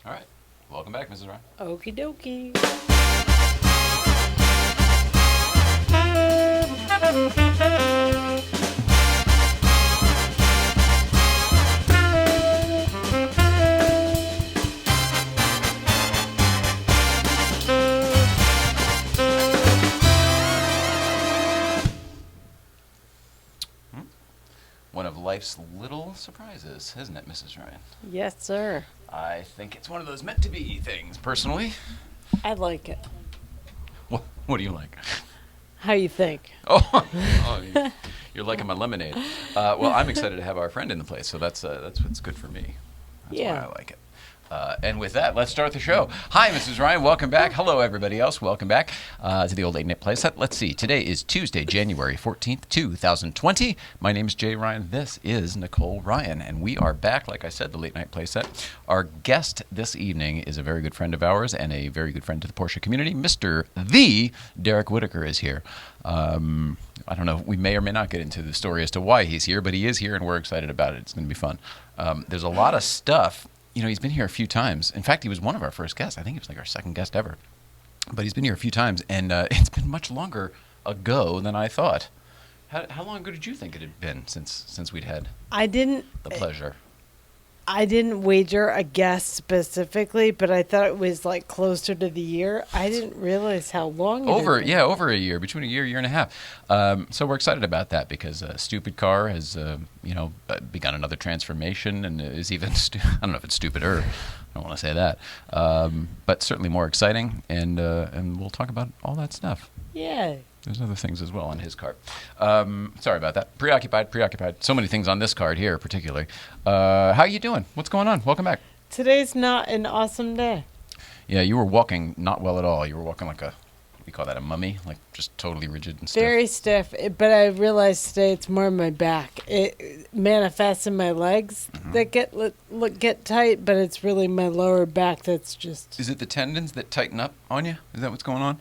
All right. Welcome back, Mrs. Ryan. Okie dokie. One of life's little surprises, isn't it, Mrs. Ryan? Yes, sir. I think it's one of those meant to be things, personally. I like it. What do you like? How you think? You're liking my lemonade. Well, I'm excited to have our friend in the place, so that's what's good for me. That's Yeah. why I like it. And with that, let's start the show. Hi, Mrs. Ryan. Welcome back. Hello, everybody else. Welcome back to the old late night playset. Let's see. Today is Tuesday, January 14th, 2020. My name is Jay Ryan. This is Nicole Ryan, and we are back, like I said, the late night playset. Our guest this evening is a very good friend of ours and a very good friend to the Porsche community. Mr. The Derek Whitacre is here. I don't know. We may or may not get into the story as to why he's here, but he is here, and we're excited about it. It's going to be fun. There's a lot of stuff. You know, he's been here a few times. In fact, he was one of our first guests. I think he was like our second guest ever. But he's been here a few times, and it's been much longer ago than I thought. How long ago did you think it had been since we'd had I didn't. the pleasure? I didn't wager a guess specifically, but I thought it was like closer to the year. I didn't realize how long. Over a year, between a year and a half. So we're excited about that because Stupid Car has, begun another transformation and is even. I don't know if it's stupider. I don't want to say that, but certainly more exciting. And we'll talk about all that stuff. Yeah. There's other things as well on his card. Sorry about that. Preoccupied. So many things on this card here, particularly. How you doing? What's going on? Welcome back. Today's not an awesome day. Yeah, you were walking not well at all. You were walking like we call that a mummy, like just totally rigid and stiff. Very stiff, but I realized today it's more my back. It manifests in my legs that get tight, but it's really my lower back that's just. Is it the tendons that tighten up on you? Is that what's going on?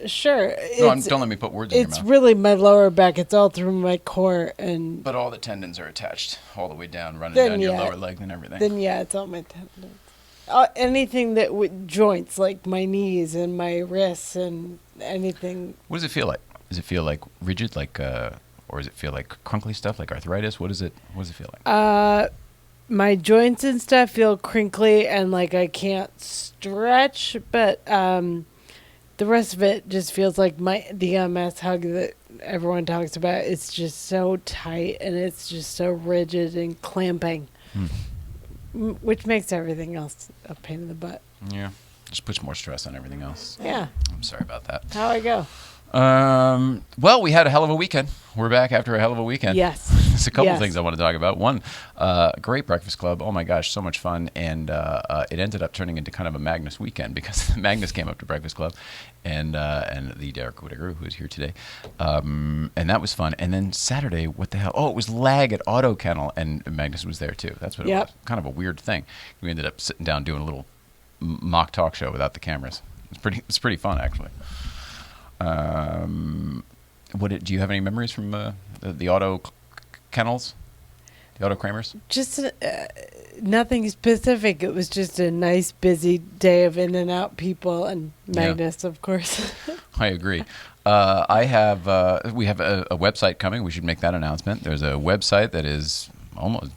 Sure. No, don't let me put words in your It's mouth. really my lower back. It's all through my core, and But all the tendons are attached all the way down, running Then, down your yeah. lower leg and everything. then yeah, it's all my tendons. Anything that joints, like my knees and my wrists and anything. What does it feel like? Does it feel like rigid, or does it feel like crunkly stuff, like arthritis? What does it feel like? My joints and stuff feel crinkly and like I can't stretch, but the rest of it just feels like the MS hug that everyone talks about. It's just so tight and it's just so rigid and clamping, which makes everything else a pain in the butt. Yeah, just puts more stress on everything else. Yeah. I'm sorry about that. How I go? Well, we had a hell of a weekend. We're back after a hell of a weekend. Yes. There's a couple Yes. things I want to talk about. One, great breakfast club. Oh my gosh, so much fun. And it ended up turning into kind of a Magnus weekend because Magnus came up to breakfast club and the Derek Whitacre, who is here today. And that was fun. And then Saturday, what the hell? Oh, it was Lag at Auto Kennel, and Magnus was there too. That's what it Yep. was. Kind of a weird thing. We ended up sitting down doing a little mock talk show without the cameras. It's pretty fun, actually. Do you have any memories from the auto kennels, the auto Kramers? Just nothing specific. It was just a nice, busy day of in and out people and Magnus, of course. I agree. We have a website coming. We should make that announcement. There's a website that is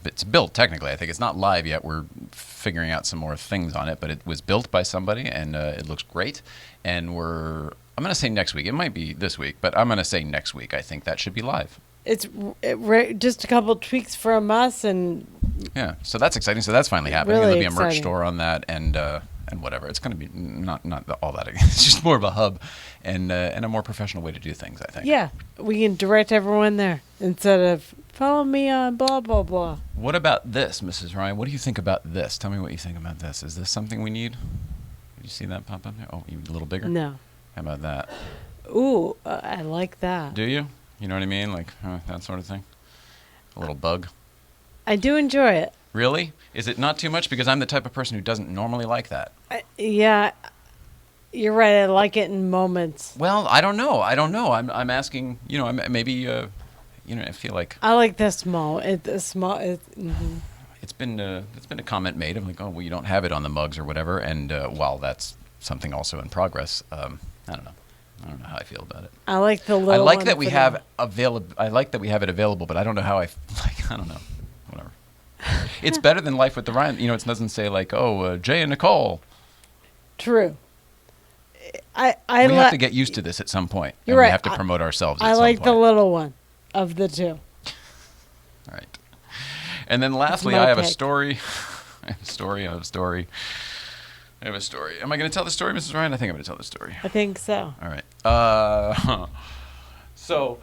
it's built technically. I think it's not live yet. We're figuring out some more things on it, but it was built by somebody and it looks great. And I'm going to say next week. It might be this week, but I'm going to say next week. I think that should be live. It's just a couple tweaks from us, and Yeah, so that's exciting. So that's finally happening. Really There'll be a merch exciting. store on that, and whatever. It's going to be not all that. It's just more of a hub, and a more professional way to do things, I think. yeah, we can direct everyone there instead of follow me on blah blah blah. What about this, Mrs. Ryan? What do you think about this? Tell me what you think about this. Is this something we need? Did you see that pop up there? Oh, you a little bigger? No. How about that? Ooh, I like that. Do you? You know what I mean? Like that sort of thing? A little bug? I do enjoy it. Really? Is it not too much? Because I'm the type of person who doesn't normally like that. Yeah, you're right. I like it in moments. Well, I don't know. I'm asking, maybe, I feel like... I like the small. it's been a comment made. I'm like, oh, well, you don't have it on the mugs or whatever. And while that's something also in progress, I don't know. I don't know how I feel about it. I like the little. I like that we have I like that we have it available, but I don't know how I like. I don't know. Whatever. It's better than Life with the Ryan. It doesn't say like, oh, Jay and Nicole. True. We have to get used to this at some point. You're right. We have to promote ourselves. I like the little one of the two. All right. And then lastly, I have a story. I have a story. Am I going to tell the story, Mrs. Ryan? I think I'm going to tell the story. I think so. All right. So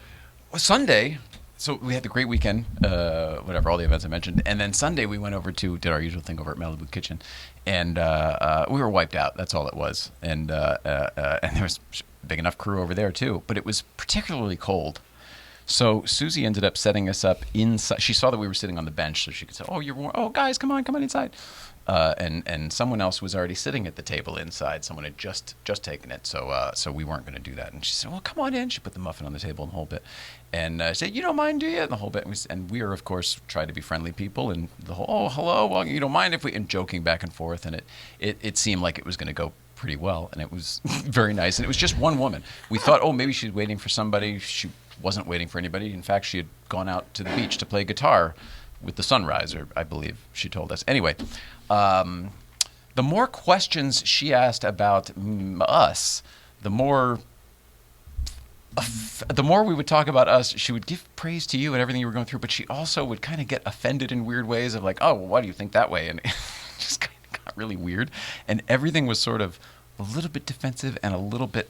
Sunday, so we had the great weekend, whatever, all the events I mentioned. And then Sunday we went over did our usual thing over at Malibu Kitchen. And we were wiped out. That's all it was. And there was a big enough crew over there, too. But it was particularly cold. So Susie ended up setting us up inside. She saw that we were sitting on the bench, so she could say, "Oh, you're warm. Oh, guys, come on inside." And someone else was already sitting at the table inside. Someone had just taken it, so we weren't going to do that. And she said, "Well, come on in." She put the muffin on the table and the whole bit, and said, "You don't mind, do you?" And the whole bit. And we were, of course, trying to be friendly people, and the whole, "Oh, hello. Well, you don't mind if we," and joking back and forth, and it seemed like it was going to go pretty well, and it was very nice. And it was just one woman. We thought, oh, maybe she's waiting for somebody. She wasn't waiting for anybody. In fact, she had gone out to the beach to play guitar with the sunrise, or I believe she told us. Anyway, the more questions she asked about us, the more we would talk about us. She would give praise to you and everything you were going through, but she also would kind of get offended in weird ways of like, oh, well, why do you think that way? And it just kind of got really weird. And everything was sort of a little bit defensive and a little bit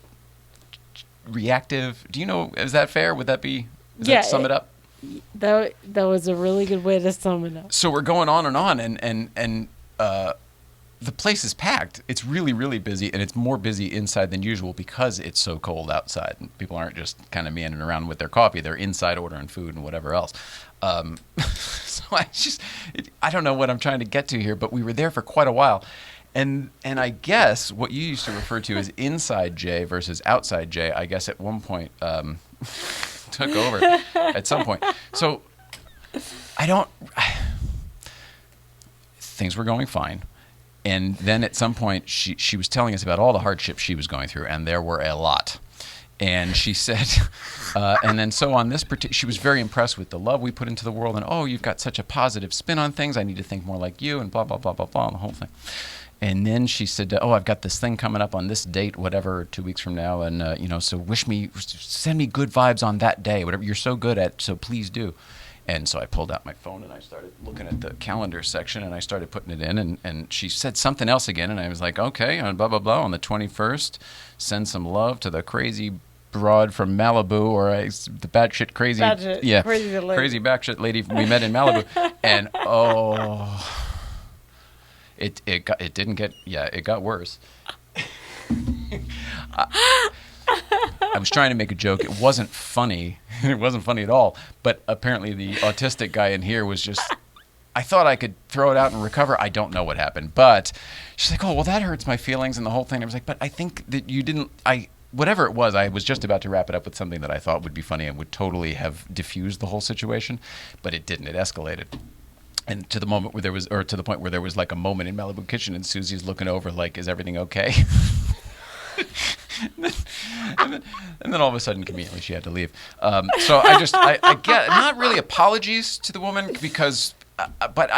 reactive. Do you know, is that fair? Would that be, that sum it up? That was a really good way to sum it up. So we're going on, and the place is packed. It's really, really busy, and it's more busy inside than usual because it's so cold outside. And people aren't just kind of meandering around with their coffee. They're inside ordering food and whatever else. So I don't know what I'm trying to get to here, but we were there for quite a while. And I guess what you used to refer to as inside Jay versus outside Jay, I guess at one point took over at some point. So things were going fine. And then at some point she was telling us about all the hardships she was going through, and there were a lot. And she said, and then so on this she was very impressed with the love we put into the world, and oh, you've got such a positive spin on things. I need to think more like you, and blah, blah, blah, blah, blah, and the whole thing. And then she said, oh, I've got this thing coming up on this date, whatever, 2 weeks from now. And, so send me good vibes on that day, whatever you're so good at, so please do. And so I pulled out my phone and I started looking at the calendar section and I started putting it in. And she said something else again. And I was like, okay, on blah, blah, blah, on the 21st, send some love to the crazy broad from Malibu, or the batshit crazy. Crazy batshit lady we met in Malibu. And, oh... It got worse. I was trying to make a joke. It wasn't funny. It wasn't funny at all. But apparently the autistic guy in here was just, I thought I could throw it out and recover. I don't know what happened. But she's like, oh, well, that hurts my feelings and the whole thing. I was like, but I think that you didn't, whatever it was, I was just about to wrap it up with something that I thought would be funny and would totally have diffused the whole situation. But it didn't. It escalated. And to the point where there was like a moment in Malibu Kitchen, and Susie's looking over like, "Is everything okay?" and then all of a sudden, conveniently, she had to leave. So I get not really apologies to the woman because, but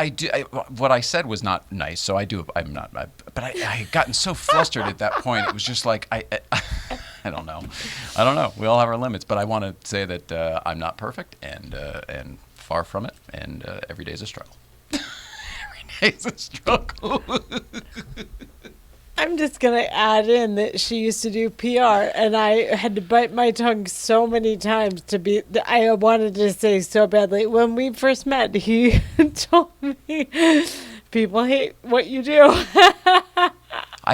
what I said was not nice. So I'm not. But I had gotten so flustered at that point. It was just like I don't know. We all have our limits, but I want to say that I'm not perfect and far from it, and every day is a struggle. Every day is a struggle. I'm just going to add in that she used to do PR, and I had to bite my tongue so many times I wanted to say so badly. When we first met, he told me, people hate what you do.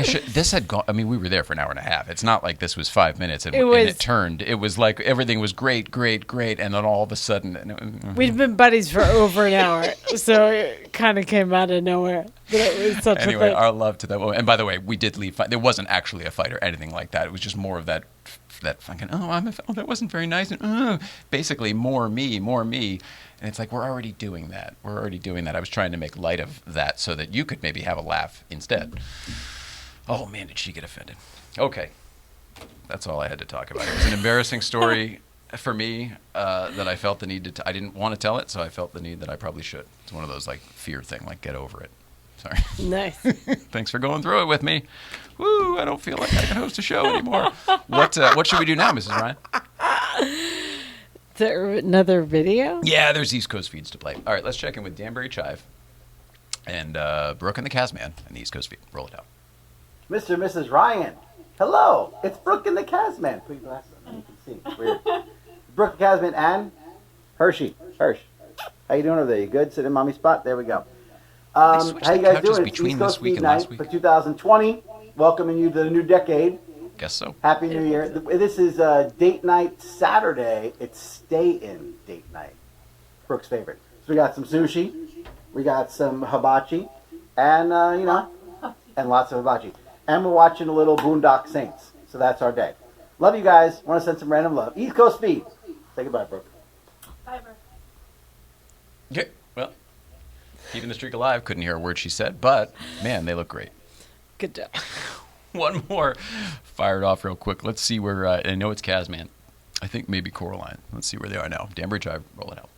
This had gone. I mean, we were there for an hour and a half. It's not like this was 5 minutes and it turned. It was like everything was great, and then all of a sudden, we'd been buddies for over an hour, so it kind of came out of nowhere. But it was such anyway, a thing. Our love to that woman. And by the way, we did leave. There wasn't actually a fight or anything like that. It was just more of that fucking that wasn't very nice, and basically more me. And it's like, we're already doing that. I was trying to make light of that so that you could maybe have a laugh instead. Oh, man, did she get offended. Okay. That's all I had to talk about. It was an embarrassing story for me that I felt the need to I didn't want to tell it, so I felt the need that I probably should. It's one of those, like, fear thing, like, get over it. Sorry. Nice. Thanks for going through it with me. Woo, I don't feel like I can host a show anymore. What should we do now, Mrs. Ryan? Is there another video? Yeah, there's East Coast feeds to play. All right, let's check in with Danbury Chive and Brooke and the Casman and the East Coast feed. Roll it out. Mr. and Mrs. Ryan, hello. It's Brooke and the Casman. Put your glasses on. You can see. It's weird. Brooke the Casman and Hershey. How you doing over there? You good? Sit in mommy's spot? There we go. How you guys doing? It's East Coast Feed Night for 2020. Welcoming you to the new decade. Guess so. Happy New Year. This is date night Saturday. It's stay-in date night. Brooke's favorite. So we got some sushi. We got some hibachi. And, and lots of hibachi. And we're watching a little Boondock Saints. So that's our day. Love you guys. Want to send some random love. East Coast Feed. Say goodbye, Brooke. Bye, Brooke. Okay, well, keeping the streak alive. Couldn't hear a word she said, but, man, they look great. Good job. One more fired off real quick. Let's see where, I know it's Casman. I think maybe Coraline. Let's see where they are now. Danbury Drive, roll it out.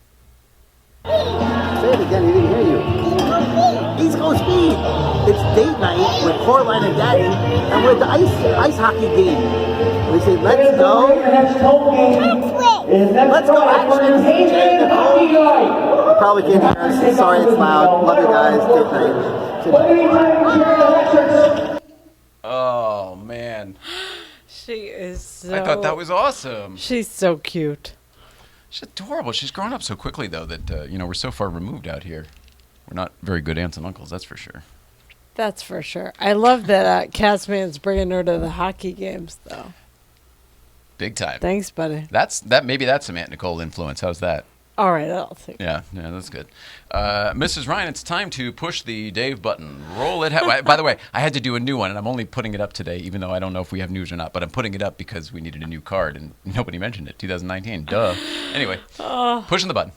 Say it again, he didn't hear you. East Coast Speed. It's date night with Coraline and Daddy, and we're at the ice hockey game. We say, let's go. Let's go, action. You probably can't hear us. Sorry, it's loud. Love you guys. Date night. Oh, man. She is so... I thought that was awesome. She's so cute. She's adorable. She's grown up so quickly, though, that, we're so far removed out here. We're not very good aunts and uncles, that's for sure. That's for sure. I love that Casman's bringing her to the hockey games, though. Big time. Thanks, buddy. Maybe that's some Aunt Nicole influence. How's that? All right, I'll take it. Yeah, that's good. Mrs. Ryan, it's time to push the Dave button. Roll it. By the way, I had to do a new one, and I'm only putting it up today, even though I don't know if we have news or not. But I'm putting it up because we needed a new card, and nobody mentioned it. 2019. Duh. Anyway, pushing the button.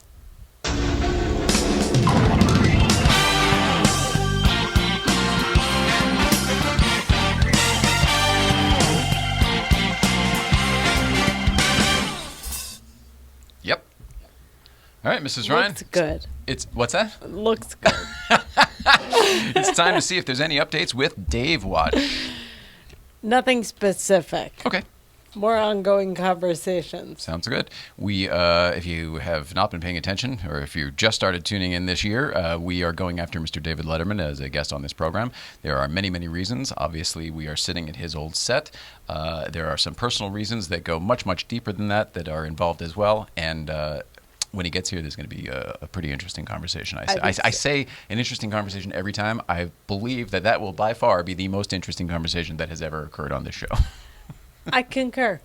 Yep. All right, Mrs. Ryan. Looks good. It's what's that? Looks good. It's time to see if there's any updates with Dave Watch. Nothing specific. Okay. More ongoing conversations. Sounds good. We, if you have not been paying attention, or if you just started tuning in this year, we are going after Mr. David Letterman as a guest on this program. There are many, many reasons. Obviously, we are sitting at his old set. There are some personal reasons that go much, much deeper than that are involved as well. And when he gets here, there's going to be a pretty interesting conversation. I say an interesting conversation every time. I believe that will by far be the most interesting conversation that has ever occurred on this show. I concur.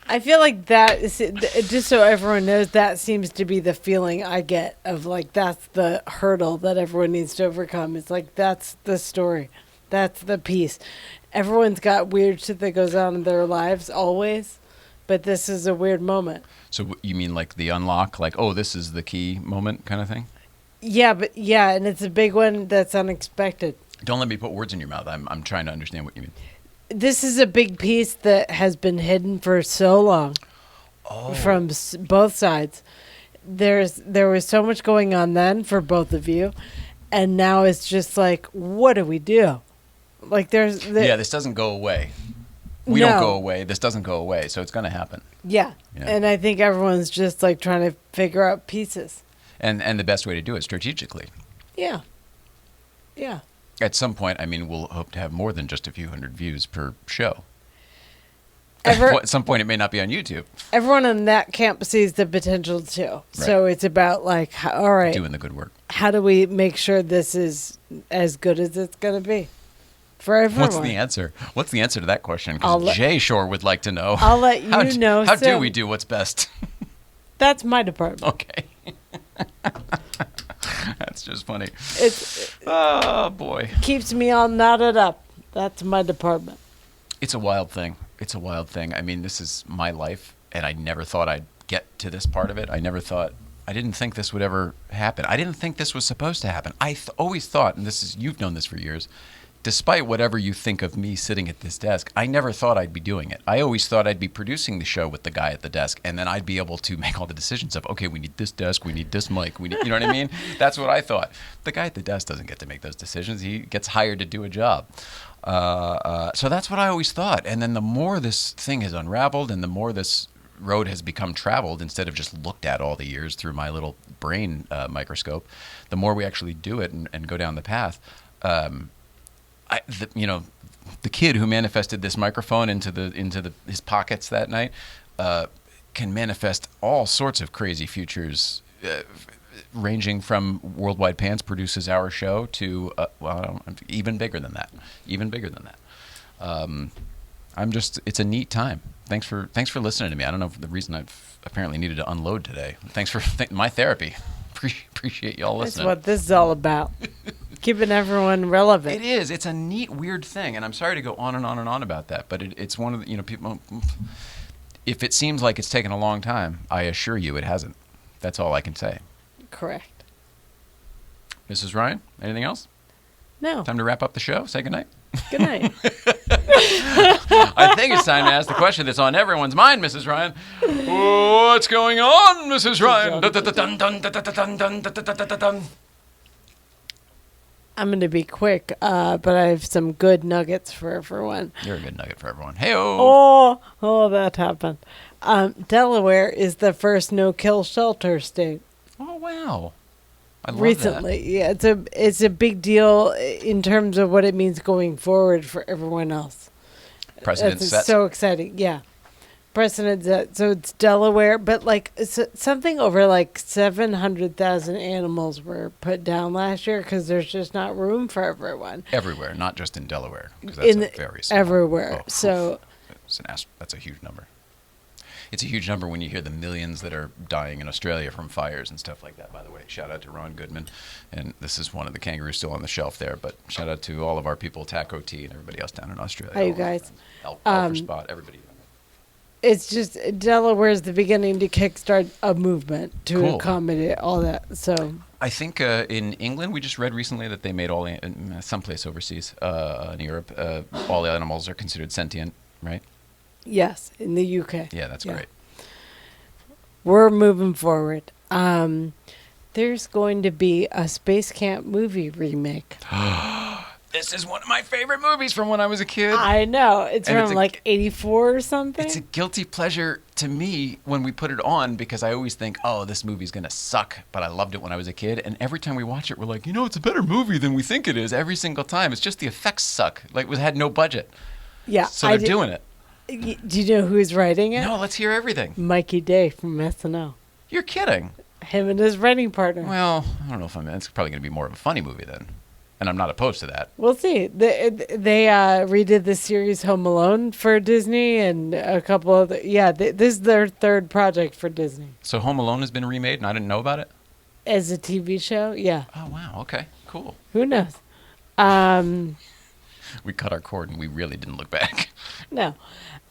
I feel like that is, just so everyone knows, that seems to be the feeling I get of like that's the hurdle that everyone needs to overcome. It's like that's the story. That's the piece. Everyone's got weird shit that goes on in their lives always, but this is a weird moment. So you mean like the unlock, like, oh, this is the key moment kind of thing? Yeah, and it's a big one that's unexpected. Don't let me put words in your mouth. I'm trying to understand what you mean. This is a big piece that has been hidden for so long from both sides. There was so much going on then for both of you, and now it's just like, what do we do? Like this doesn't go away. We don't go away. This doesn't go away, so it's going to happen. Yeah, and I think everyone's just like trying to figure out pieces. And the best way to do it strategically. Yeah. At some point, I mean, we'll hope to have more than just a few hundred views per show. At some point, it may not be on YouTube. Everyone in that camp sees the potential too. Right. So it's about like, all right, doing the good work. How do we make sure this is as good as it's going to be? for everyone. What's the answer? What's the answer to that question? I'll Because Jay sure would like to know. I'll let you know. How do soon. we do what's best? That's my department. Okay. That's just funny. It Oh, boy. keeps me all knotted up. That's my department. It's a wild thing. It's a wild thing. I mean, this is my life, and I never thought I'd get to this part of it. I didn't think this would ever happen. I didn't think this was supposed to happen. I always thought, and you've known this for years, despite whatever you think of me sitting at this desk, I never thought I'd be doing it. I always thought I'd be producing the show with the guy at the desk, and then I'd be able to make all the decisions of, okay, we need this desk, we need this mic, you know what I mean? That's what I thought. The guy at the desk doesn't get to make those decisions. He gets hired to do a job. So that's what I always thought. And then the more this thing has unraveled and the more this road has become traveled instead of just looked at all the years through my little brain microscope, the more we actually do it and go down the path. The kid who manifested this microphone into his pockets that night can manifest all sorts of crazy futures, ranging from Worldwide Pants produces our show to even bigger than that. It's a neat time. Thanks for listening to me. I don't know if the reason I've apparently needed to unload today. Thanks for my therapy. Appreciate y'all listening. That's what this is all about. Keeping everyone relevant. It is. It's a neat, weird thing, and I'm sorry to go on and on and on about that, but it's one of the, people. If it seems like it's taken a long time, I assure you it hasn't. That's all I can say. Correct. Mrs. Ryan, anything else? No. Time to wrap up the show. Say goodnight. Good night. I think it's time to ask the question that's on everyone's mind, Mrs. Ryan. What's going on, Mrs. Ryan? I'm going to be quick, but I have some good nuggets for everyone. You're a good nugget for everyone. Hey-oh. Oh, that happened. Delaware is the first no-kill shelter state. Oh, wow. I love Recently, yeah, it's a big deal in terms of what it means going forward for everyone else. that. Precedent That's set. so exciting, yeah. Precedent set. So it's Delaware, but something over 700,000 animals were put down last year because there's just not room for everyone. Everywhere, not just in Delaware. Because that's a very small. Everywhere. Oh, so that's a huge number. It's a huge number when you hear the millions that are dying in Australia from fires and stuff like that, by the way. Shout out to Ron Goodman. And this is one of the kangaroos still on the shelf there, but shout out to all of our people, Taco T and everybody else down in Australia. Hi, you guys. Alpha Spot, everybody. it's just Delaware's the beginning to kickstart a movement to Cool. accommodate all that. So I think in England, we just read recently that they made someplace overseas in Europe, all the animals are considered sentient, right? yes, in the UK. Yeah, that's great. We're moving forward. There's going to be a Space Camp movie remake. This is one of my favorite movies from when I was a kid. I know. It's And from it's 84 or something. It's a guilty pleasure to me when we put it on because I always think, oh, this movie's going to suck, but I loved it when I was a kid. And every time we watch it, we're like, it's a better movie than we think it is every single time. It's just the effects suck. Like, it had no budget. Yeah. So they're doing it. Do you know who's writing it? No, let's hear everything. Mikey Day from SNL. You're kidding. Him and his writing partner. Well, I don't know if it's probably going to be more of a funny movie then. And I'm not opposed to that. We'll see. They redid the series Home Alone for Disney and a couple of this is their third project for Disney. So Home Alone has been remade and I didn't know about it? As a TV show, yeah. Oh, wow. Okay, cool. Who knows? We cut our cord and we really didn't look back. No.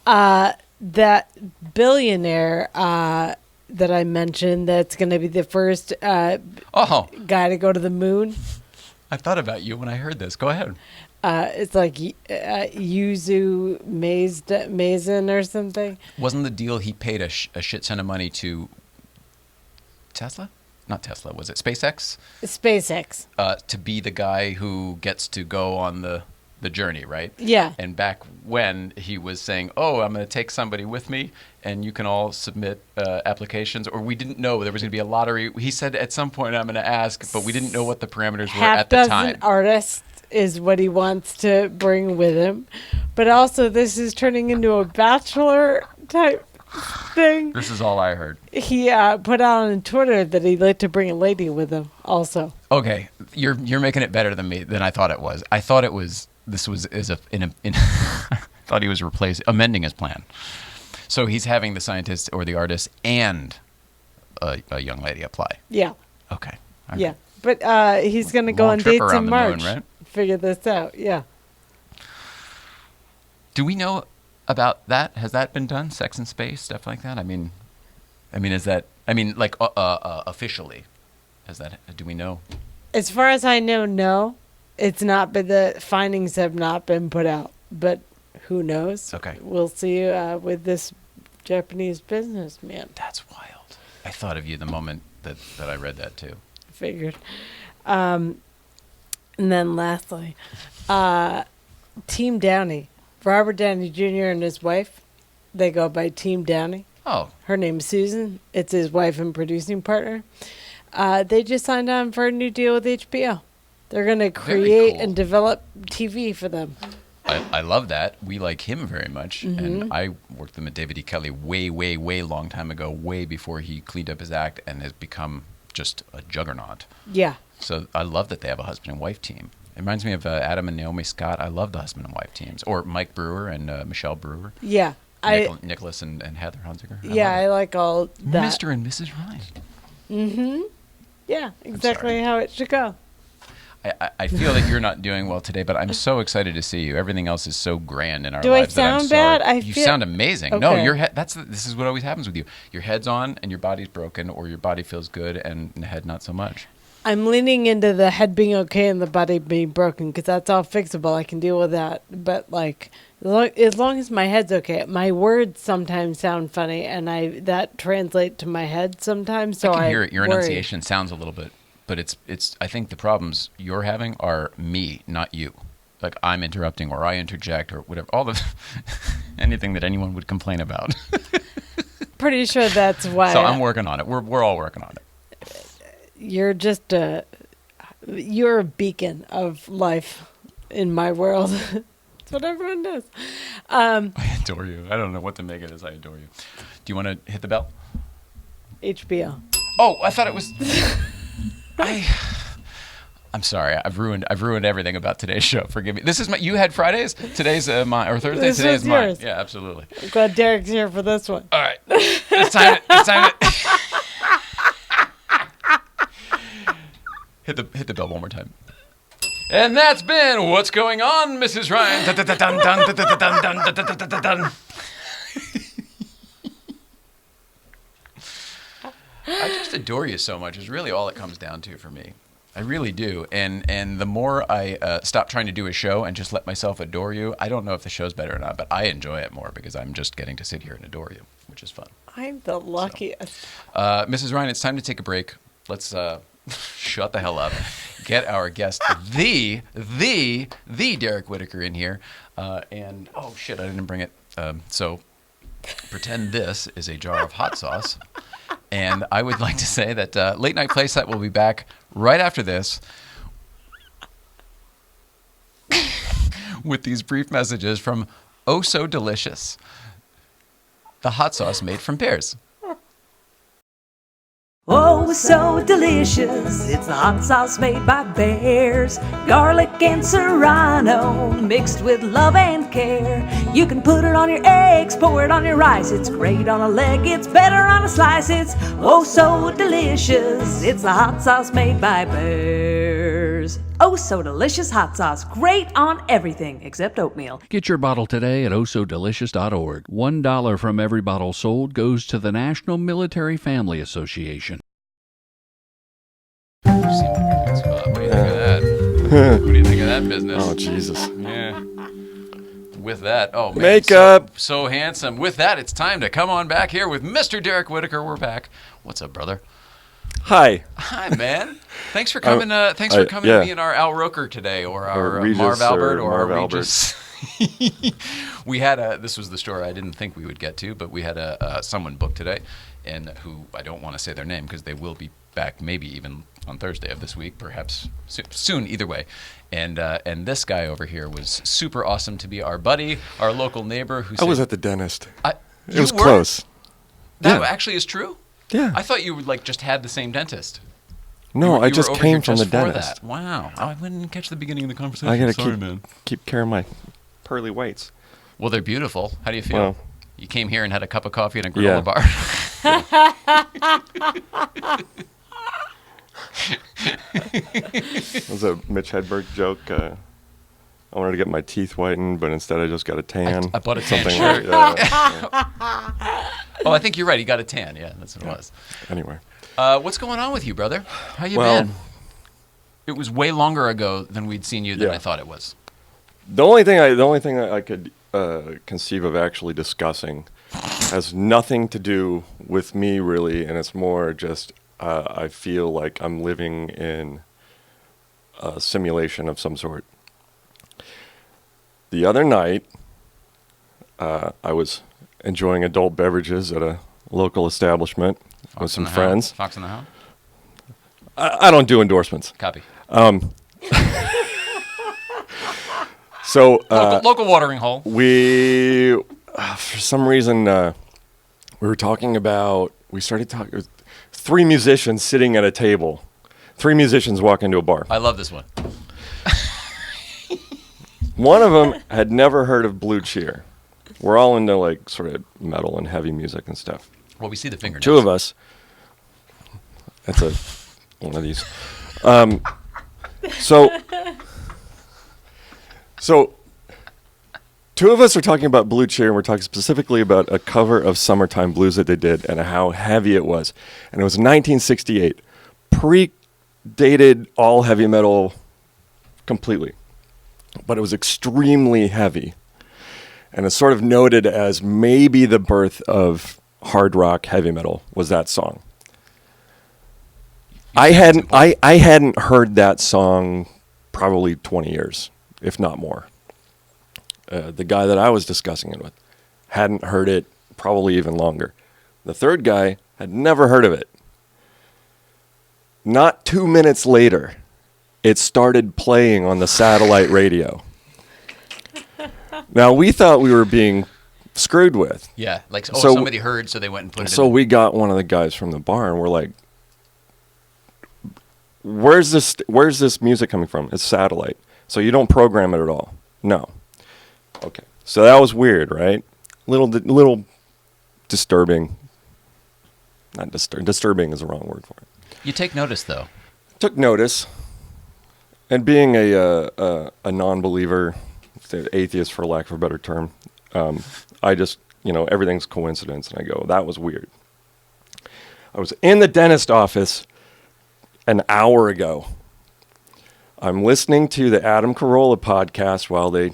That billionaire that I mentioned that's going to be the first guy to go to the moon. I thought about you when I heard this. Go ahead. It's like Yuzu Mason or something. Wasn't the deal he paid a shit ton of money to Tesla? Not Tesla, was it SpaceX? SpaceX. To be the guy who gets to go on the journey, right? Yeah. And back when he was saying, I'm going to take somebody with me and you can all submit applications, or we didn't know there was going to be a lottery. He said at some point I'm going to ask, but we didn't know what the parameters were at the time. Half-dozen artists is what he wants to bring with him. But also this is turning into a bachelor type thing. This is all I heard. He put out on Twitter that he'd like to bring a lady with him also. Okay, you're making it better than I thought it was. I thought it was this was thought he was amending his plan. So he's having the scientist or the artist and a young lady apply. Yeah. Okay. Yeah. But he's going to go on dates in March. Moon, right? Figure this out. Yeah. Do we know about that? Has that been done? Sex in space, stuff like that? I mean, is that? I mean, like officially, has that? Do we know? As far as I know, no. It's not. But the findings have not been put out. But who knows? Okay. We'll see with this Japanese businessman. That's wild. I thought of you the moment that I read that too. Figured. And then lastly, Team Downey. Robert Downey Jr. and his wife, they go by Team Downey. Oh. Her name's Susan. It's his wife and producing partner. They just signed on for a new deal with HBO. They're going to create and develop TV for them. I love that. We like him very much. Mm-hmm. And I worked with him at David E. Kelly way, way, way long time ago, way before he cleaned up his act and has become just a juggernaut. Yeah. So I love that they have a husband and wife team. It reminds me of Adam and Naomi Scott. I love the husband and wife teams. Or Mike Brewer and Michelle Brewer. Yeah. Nicholas and Heather Hunziker. I like all that. Mr. and Mrs. Ryan. Mm-hmm. Yeah, exactly how it should go. I feel that you're not doing well today, but I'm so excited to see you. Everything else is so grand in our lives. Do I sound bad? You sound amazing. Okay. No, your head. This is what always happens with you. Your head's on and your body's broken, or your body feels good and the head not so much. I'm leaning into the head being okay and the body being broken because that's all fixable. I can deal with that. But like, as long as my head's okay, my words sometimes sound funny, and that translates to my head sometimes. So I can hear it. Your enunciation sounds a little bit, but it's. I think the problems you're having are me, not you. Like I'm interrupting, or I interject, or whatever. All the anything that anyone would complain about. Pretty sure that's why. So I'm working on it. We're all working on it. You're just you're a beacon of life in my world. That's what everyone does. I adore you. I don't know what to make it as I adore you. Do you want to hit the bell? HBO. Oh, I thought it was. I'm sorry. I've ruined everything about today's show. Forgive me. This is you had Fridays. Today's mine, or Thursday. Today's mine. Yours. Yeah, absolutely. I'm glad Derek's here for this one. All right. It's time. Hit the bell one more time. And that's been What's Going On, Mrs. Ryan. I just adore you so much is really all it comes down to for me. I really do. And the more I stop trying to do a show and just let myself adore you, I don't know if the show's better or not, but I enjoy it more because I'm just getting to sit here and adore you, which is fun. I'm the luckiest. So, Mrs. Ryan, it's time to take a break. Let's shut the hell up. Get our guest, the Derek Whitacre in here. And, oh, shit, I didn't bring it. So pretend this is a jar of hot sauce. And I would like to say that Late Night Playset will be back right after this with these brief messages from OSO Delicious, the hot sauce made from pears. Oh, so delicious. It's the hot sauce made by bears. Garlic and serrano mixed with love and care. You can put it on your eggs, pour it on your rice. It's great on a leg, it's better on a slice. It's oh so delicious. It's the hot sauce made by bears. Oh, so delicious hot sauce. Great on everything except oatmeal. Get your bottle today at osodelicious.org. $1 from every bottle sold goes to the National Military Family Association. What do you think of that? What do you think of that business? Oh, Jesus. Yeah. With that, oh, man. Makeup. So handsome. With that, it's time to come on back here with Mr. Derek Whitacre. We're back. What's up, brother? Hi. Hi, man. Thanks for coming. Thanks for coming to be in our Al Roker today, or our Marv Albert, or our Regis. We had this was the story I didn't think we would get to, but we had someone booked today, and who I don't want to say their name because they will be back maybe even on Thursday of this week, perhaps soon. Either way, and this guy over here was super awesome to be our buddy, our local neighbor. Who I was at the dentist. It was were? close. That actually is true. Yeah. I thought you like just had the same dentist. No, I You just were over came here from just the for dentist. that. Wow. I didn't catch the beginning of the conversation. I gotta Sorry, man. keep care of my pearly whites. Well, they're beautiful. How do you feel? Well, You came here and had a cup of coffee and a Yeah. granola bar. That was a Mitch Hedberg joke. I wanted to get my teeth whitened, but instead I just got a tan. I bought a tan Something shirt. yeah. Oh, I think you're right. He got a tan. Yeah, that's what it was. Anyway. What's going on with you, brother? How you Well- been? It was way longer ago than we'd seen you than Yeah. I thought it was. The only thing I could conceive of actually discussing has nothing to do with me really, and it's more just I feel like I'm living in a simulation of some sort. The other night, I was enjoying adult beverages at a local establishment with some friends. Fox in the Hound? I don't do endorsements. Copy. So Local watering hole. we, for some reason, we started talking, three musicians sitting at a table. Three musicians walk into a bar. I love this one. One of them had never heard of Blue Cheer. We're all into like sort of metal and heavy music and stuff. Well, we see the fingernails. Two of us. That's one of these. So two of us are talking about Blue Cheer, and we're talking specifically about a cover of Summertime Blues that they did and how heavy it was. And it was 1968. Predated all heavy metal completely. But it was extremely heavy. And it's sort of noted as maybe the birth of hard rock heavy metal was that song. I hadn't heard that song probably 20 years, if not more. The guy that I was discussing it with hadn't heard it probably even longer. The third guy had never heard of it. Not 2 minutes later, it started playing on the satellite radio. Now, we thought we were being screwed with. Yeah, like, So- somebody heard, so they went and put it So in. we got one of the guys from the bar, and we're like, where's this music coming from? It's satellite. So you don't program it at all? No. Okay. So that was weird, right? Little disturbing. Not disturbing is the wrong word for it. You take notice, though. Took notice. And being a non-believer, atheist for lack of a better term, I just, everything's coincidence. And I go, that was weird. I was in the dentist office an hour ago. I'm listening to the Adam Carolla podcast while they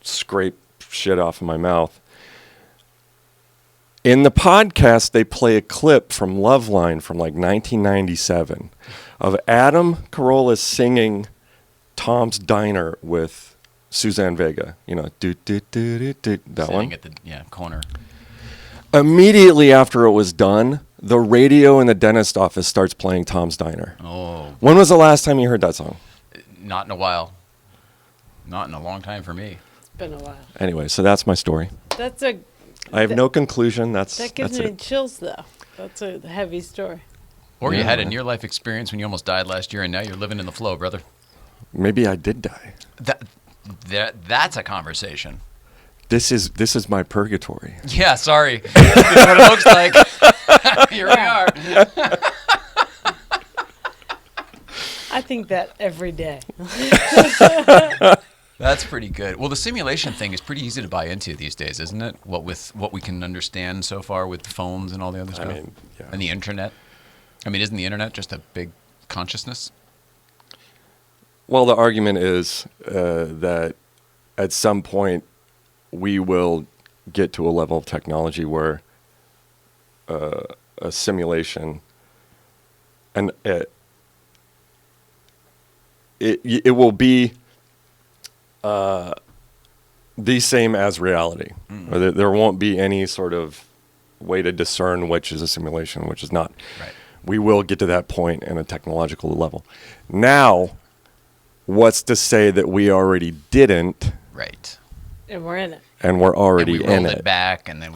scrape shit off of my mouth. In the podcast, they play a clip from Loveline from like 1997 of Adam Carolla singing Tom's Diner with Suzanne Vega. Do, that Sitting one. at the corner. Immediately after it was done, the radio in the dentist office starts playing Tom's Diner. Oh, When was the last time you heard that song? not in a while. Not in a long time for me. It's been a while. Anyway, so that's my story. I have no conclusion. That That's gives me it. chills, though. That's a heavy story. Or you Yeah. had a near-life experience when you almost died last year, and now you're living in the flow, brother. Maybe I did die. That's a conversation. This is my purgatory. Yeah, sorry. That's what it looks like. Here we are. I think that every day. That's pretty good. Well, the simulation thing is pretty easy to buy into these days, isn't it? What we can understand so far with phones and all the other stuff, mean, yeah. and the internet. Isn't the internet just a big consciousness? Well, the argument is that at some point we will get to a level of technology where a simulation and it will be the same as reality. Mm. Or there won't be any sort of way to discern which is a simulation, which is not. Right. We will get to that point in a technological level. Now, what's to say that we already didn't, Right. And we're in it. and we're already And we in rolled it? it back, and then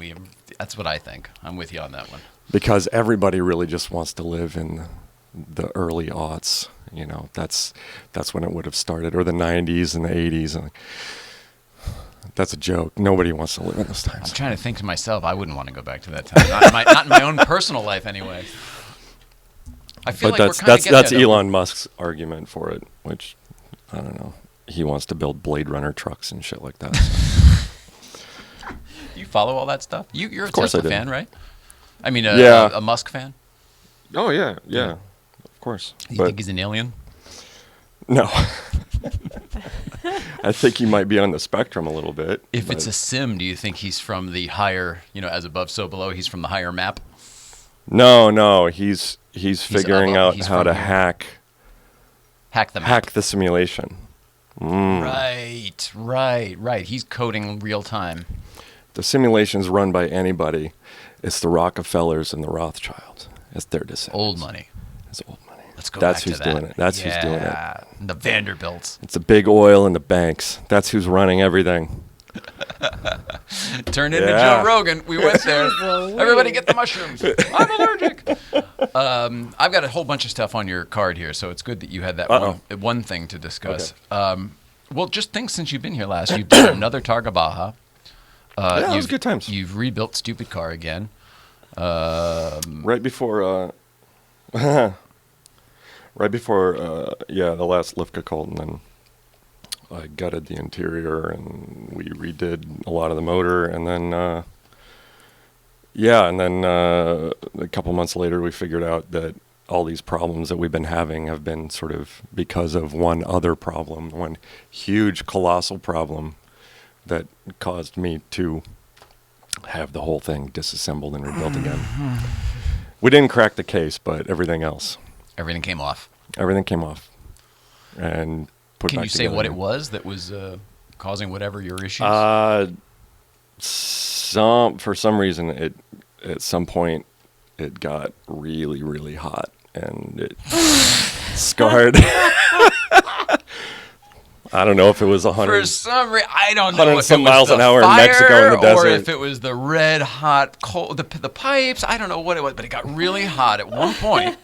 that's what I think. I'm with you on that one. Because everybody really just wants to live in the early aughts. That's when it would have started, or the 90s and the 80s. And that's a joke. Nobody wants to live in those times. I'm trying to think to myself. I wouldn't want to go back to that time. Not in my own personal life, anyway. I feel But like that's Elon Musk's argument for it, which I don't know. He wants to build Blade Runner trucks and shit like that. So. You follow all that stuff? You're a Of course Tesla I do. fan, right? I mean, Yeah. a Musk fan. Oh yeah, of course. You But think he's an alien? no, I think he might be on the spectrum a little bit. If but it's a sim, do you think he's from the higher, as above, so below? He's from the higher map. no, he's figuring above- out he's how from to here. hack Hack the map. the simulation. Right. He's coding real time. The simulation's run by anybody. It's the Rockefellers and the Rothschilds. It's their descendants. Old money. It's old money. Let's go That's back to who's that. doing it. That's who's doing it. Yeah, the Vanderbilts. It's the big oil and the banks. That's who's running everything. Turned into Yeah. Joe Rogan. We went there. Louise. Everybody get the mushrooms. I'm allergic. I've got a whole bunch of stuff on your card here, so it's good that you had that one thing to discuss. Well, just think since you've been here last, you've done another Targa Baja. Yeah, it was good times. You've rebuilt Stupid Car again. Right before, the last Lifka called, and then I gutted the interior, and we redid a lot of the motor, and then, a couple months later, we figured out that all these problems that we've been having have been sort of because of one other problem, one huge, colossal problem that caused me to have the whole thing disassembled and rebuilt again. We didn't crack the case, but everything else. Everything came off. Everything came off. And put Can back you say together what it again. was that was causing whatever your issues? For some reason, at some point, it got really, really hot, and it scarred. I don't know if it was 100. For some reason, I don't know 100 if some it was miles the an hour in fire Mexico in the or desert. if it was the red hot cold, the pipes. I don't know what it was, but it got really hot at one point.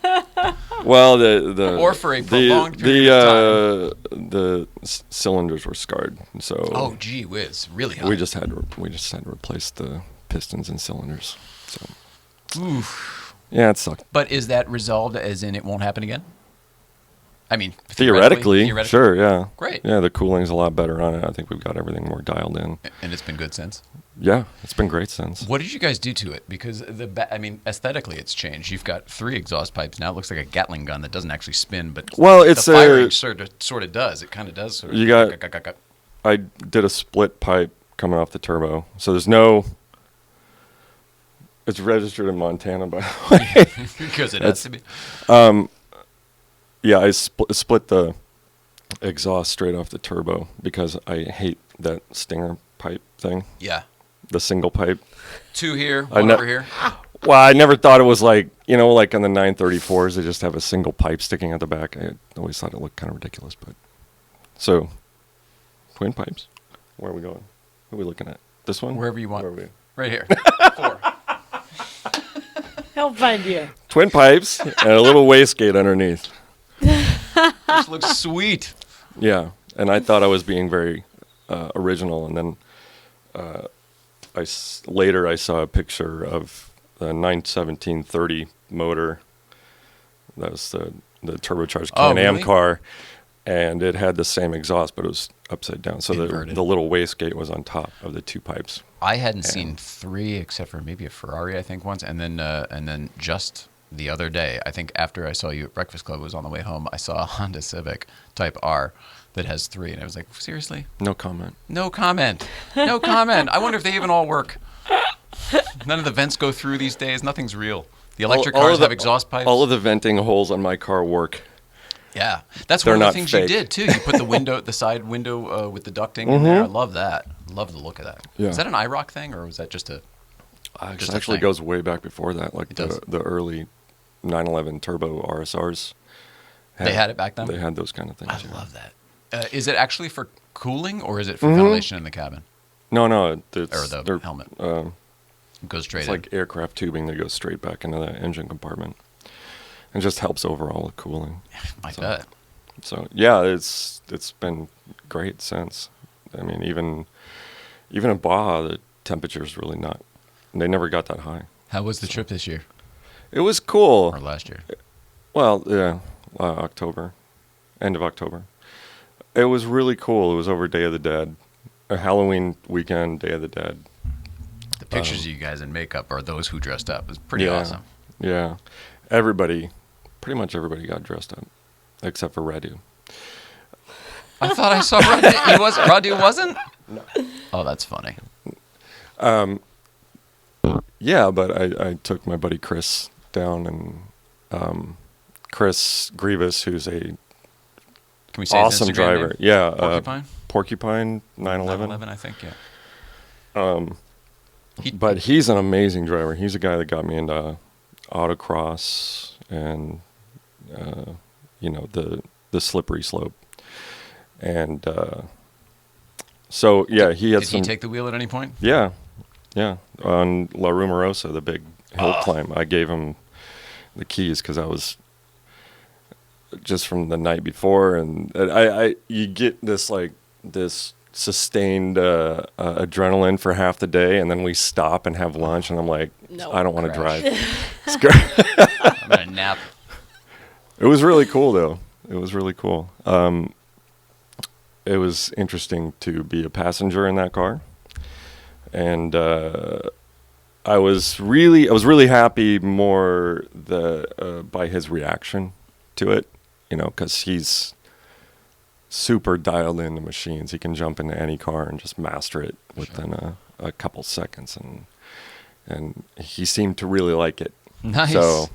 Well, the Or for a prolonged period of the cylinders were scarred, so Oh, gee whiz, really hot. we just had to replace the pistons and cylinders. So yeah, it sucked. But is that resolved as in it won't happen again? I mean, Theoretically, sure, yeah. Great. Yeah, the cooling's a lot better on it. I think we've got everything more dialed in. And it's been good since. Yeah, it's been great since. What did you guys do to it? Because aesthetically, it's changed. You've got 3 exhaust pipes now. It looks like a Gatling gun that doesn't actually spin, but Well, it's the firing sort of does. It kind of does. Sort of. You got- I did a split pipe coming off the turbo, so there's no. It's registered in Montana, by the way. because it has to be. Yeah, I split the exhaust straight off the turbo because I hate that stinger pipe thing, Yeah. the single pipe. 2 here, I 1 know- over here. Well, I never thought it was like on the 934s, they just have a single pipe sticking out the back. I always thought it looked kind of ridiculous, but so twin pipes. Where are we going? Who are we looking at? This one? Wherever you want. Where are we? Right here. 4. He'll find you. Twin pipes and a little wastegate underneath. This looks sweet. Yeah, and I thought I was being very original, and then later I saw a picture of the 91730 motor. That was the turbocharged Oh, Can-Am really? car, and it had the same exhaust, but it was upside down. So Inverted. the little wastegate was on top of the 2 pipes. I hadn't seen 3 except for maybe a Ferrari, I think, once, and then just the other day, I think after I saw you at Breakfast Club, was on the way home, I saw a Honda Civic Type R that has 3, and I was like, seriously? No comment. No comment. No comment. I wonder if they even all work. None of the vents go through these days. Nothing's real. The electric All cars of the- have exhaust pipes. All of the venting holes on my car work. Yeah, that's They're one of the not things fake. you did too. You put the side window with the ducting in there. I love that. Love the look of that. Yeah. Is that an IROC thing, or was that just a? It a actually thing. goes way back before that, like It does. the early 911 turbo RSRs. They had it back then? They had those kind of things. I yeah. love that. Is it actually for cooling, or is it for ventilation in the cabin No, or it's the helmet? It goes straight It's in. like aircraft tubing that goes straight back into the engine compartment. and just helps overall with cooling. I bet. So yeah, it's been great since. I mean, even in Baja, the temperature's really not. They never got that high. How was the trip this year It was cool. or last year? Well, yeah, October, end of October. It was really cool. It was over Day of the Dead, a Halloween weekend, Day of the Dead. The pictures of you guys in makeup are those who dressed up. It was pretty Yeah. awesome. Yeah, pretty much everybody got dressed up, except for Radu. I thought I saw Radu. Radu wasn't? No. Oh, that's funny. Yeah, but I took my buddy Chris down, and Chris Grievous, who's a Can we say his awesome Instagram driver. name? Yeah, Porcupine? Porcupine 911. 911, I think, yeah. But he's an amazing driver. He's a guy that got me into autocross and the slippery slope. And so yeah, he had Did some. he take the wheel at any point? Yeah, on La Rumorosa, the big hill climb. I gave him the keys because I was just from the night before, and you get this sustained adrenaline for half the day, and then we stop and have lunch, and I'm like, No, I don't want to crash. drive. It's great. I'm going to nap. It was really cool, though. It was really cool. It was interesting to be a passenger in that car, and I was really happy more by his reaction to it, because he's super dialed into machines. He can jump into any car and just master it within a couple seconds, and he seemed to really like it. Nice. So,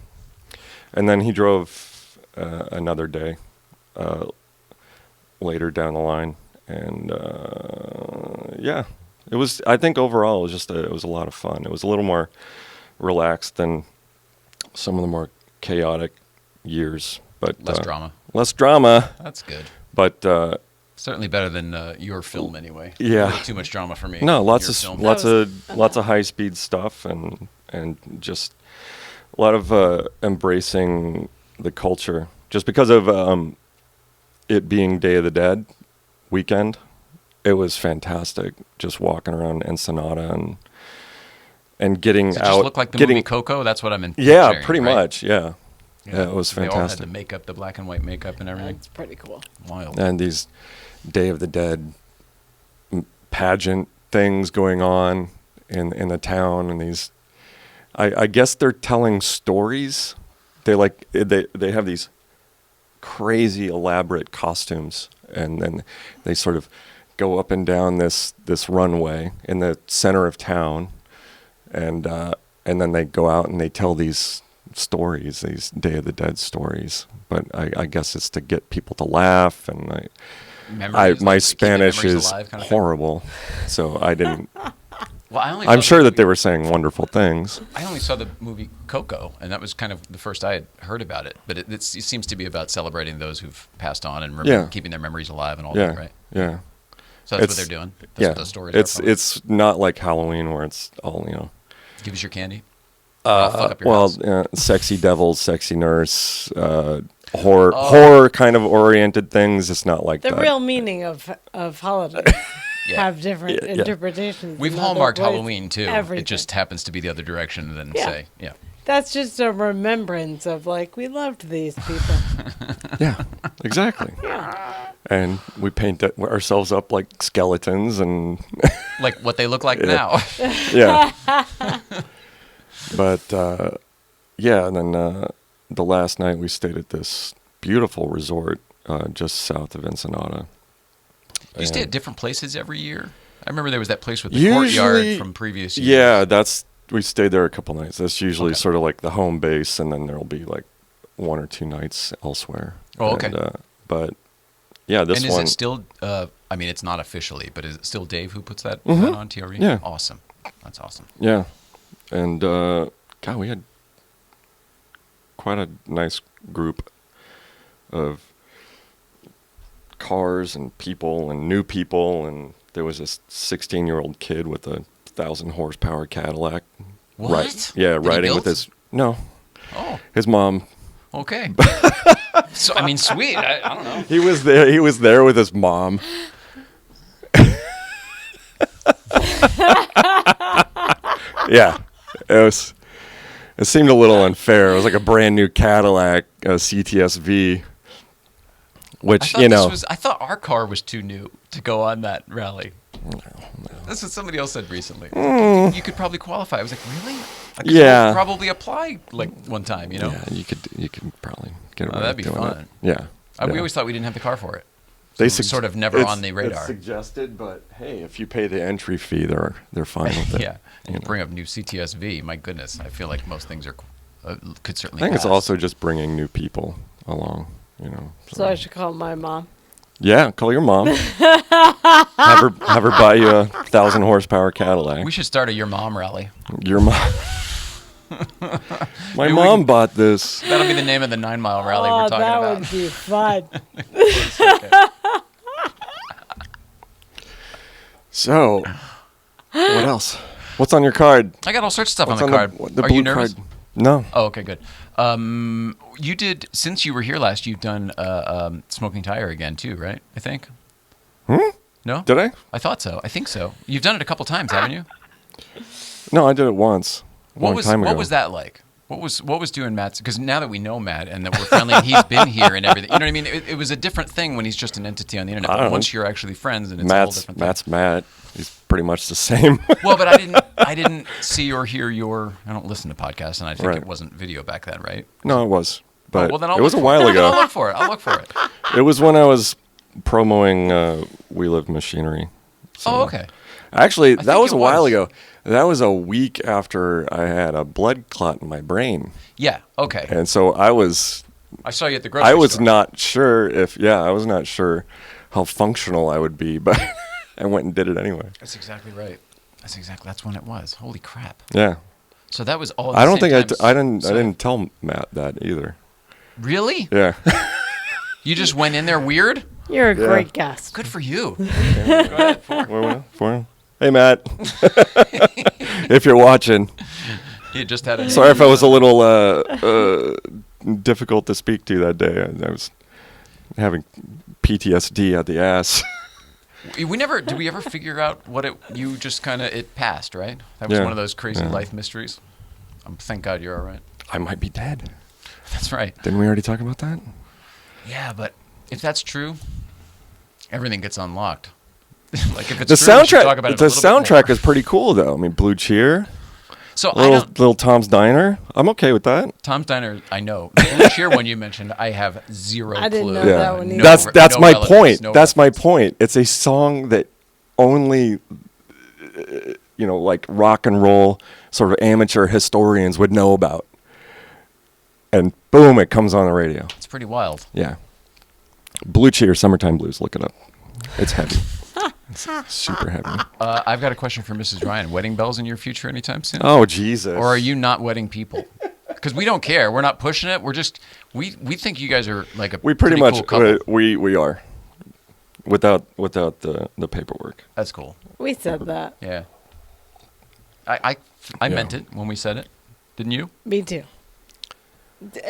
and then he drove another day later down the line, and yeah, it was. I think overall it was a lot of fun. It was a little more relaxed than some of the more chaotic years, but Less drama. Less drama, That's good. but Certainly better than your film, anyway. Yeah. Way too much drama for me. no, Your lots film. of high speed stuff, and just a lot of embracing the culture, just because of it being Day of the Dead weekend. It was fantastic, just walking around Ensenada and getting Does it out. just look like the movie Coco? That's what I'm in. Yeah, picturing, pretty right? much. Yeah. Yeah, it was They all had fantastic. the makeup, the black and white makeup and everything. That's pretty cool. Wild. And these Day of the Dead pageant things going on in the town, and these, I guess they're telling stories. They have these crazy elaborate costumes, and then they sort of go up and down this runway in the center of town, and then they go out and they tell these stories, these Day of the Dead stories. But I guess it's to get people to laugh, and Memories, my like keeping Spanish memories is alive kind of thing? horrible, so I didn't. Well, I'm sure that they were saying wonderful things. I only saw the movie Coco, and that was kind of the first I had heard about it. But it seems to be about celebrating those who've passed on and keeping their memories alive and all Yeah, that, right? yeah. So that's what they're doing. That's what those stories are. It's not like Halloween where it's all Give us your candy. I'll fuck up your well, house. sexy devils, sexy nurse, horror kind of oriented things. It's not like The that. real meaning of holidays Yeah. have different Yeah. interpretations. We've in other hallmarked ways. Halloween too. Everything. It just happens to be the other direction than say, yeah. That's just a remembrance of we loved these people. Yeah, exactly. And we paint ourselves up like skeletons, and Like what they look like now. yeah. But and then the last night we stayed at this beautiful resort just south of Ensenada. You stay at different places every year? I remember there was that place with the Usually- courtyard from previous years. Yeah, we stayed there a couple nights. That's usually Okay. sort of like the home base, and then there'll be like 1 or 2 nights elsewhere. Oh, okay. And, but yeah, this And is one. it still, I mean, it's not officially, but is it still Dave who puts that on TRE? Yeah. Awesome. That's awesome. Yeah, and God, we had quite a nice group of cars and people and new people, and there was this 16-year-old kid with a 1,000 horsepower Cadillac. What? Yeah, That he riding built? with his Oh. his mom Okay. So I mean, sweet. I don't know. He was there. He was there with his mom. Yeah, it seemed a little unfair. It was like a brand new Cadillac, CTS-V, which I thought our car was too new to go on that rally. No. That's what somebody else said recently. Mm. You could probably qualify. I was like, really? Yeah. I'll probably apply like one time, you know? Yeah, you could probably get away that'd with be doing fun. it. Yeah. We always thought we didn't have the car for it. They It was sort of never on the radar. It's suggested, but hey, if you pay the entry fee, they're fine with it. Yeah. And you bring up new CTS-V. My goodness, I feel like most things could certainly. I think pass. it's also just bringing new people along. So I should call my mom. Yeah, call your mom. have her buy you a 1,000 horsepower Cadillac. We should start a Your Mom rally. Your mom. My mom bought this. That'll be the name of the 9 Mile rally we're talking that about. would be fun. So, what else? What's on your card? I got all sorts of stuff What's on the card. the Are you blue nervous? card? No. Oh, okay, good. You did, since you were here last, you've done Smoking Tire again too, right? I think. No? Did I? I thought so. I think so. You've done it a couple times, haven't you? No, I did it once. Long time ago. What was that like? What was doing Matt's? Because now that we know Matt and that we're friendly, and he's been here and everything. You know what I mean? It was a different thing when he's just an entity on the internet. But once you're actually friends, and it's a whole different thing. Matt's Matt. He's pretty much the same. Well, but I didn't see or hear your. I don't listen to podcasts, and I think it wasn't video back then, right? No, it was. But well, then it was a while ago. I'll look for it. It was when I was promoting We Live Machinery. So. Oh, okay. Actually, that was it a while was. ago. That was a week after I had a blood clot in my brain. Yeah. Okay. And so I saw you at the grocery store. I was not sure how functional I would be, but I went and did it anyway. That's exactly right. That's when it was. Holy crap. Yeah. So that was all. I don't think I didn't tell Matt that either. Really? Yeah. You just went in there weird? You're a great guest. Good for you. Go ahead. For him. Hey, Matt. If you're watching. You just had a. Sorry if I was a little difficult to speak to that day. I was having PTSD at the ass. Did we ever figure out what you just kind of, it passed, right? That was one of those crazy life mysteries. Thank God you're all right. I might be dead. That's right. Didn't we already talk about that? Yeah, but if that's true, everything gets unlocked. Like if it's The true, we should talk about soundtrack. it The a little bit more. soundtrack is pretty cool, though. I mean, Blue Cheer, So little Tom's Diner. I'm okay with that. Tom's Diner, I know. The Blue Cheer one you mentioned, I have zero I didn't clue. know that one either. That's No my relevance, point. no That's my reference. point. It's a song that only, like rock and roll sort of amateur historians would know about. And boom, it comes on the radio. It's pretty wild. Yeah. Blue Cheer, Summertime Blues. Look it up. It's heavy. It's super heavy. I've got a question for Mrs. Ryan. Wedding bells in your future anytime soon? Oh, Jesus. Or are you not wedding people? Because we don't care. We're not pushing it. We're just we think you guys are like a We pretty much cool couple. we are. Without the paperwork. That's cool. We said that. Yeah. I meant it when we said it. Didn't you? Me too.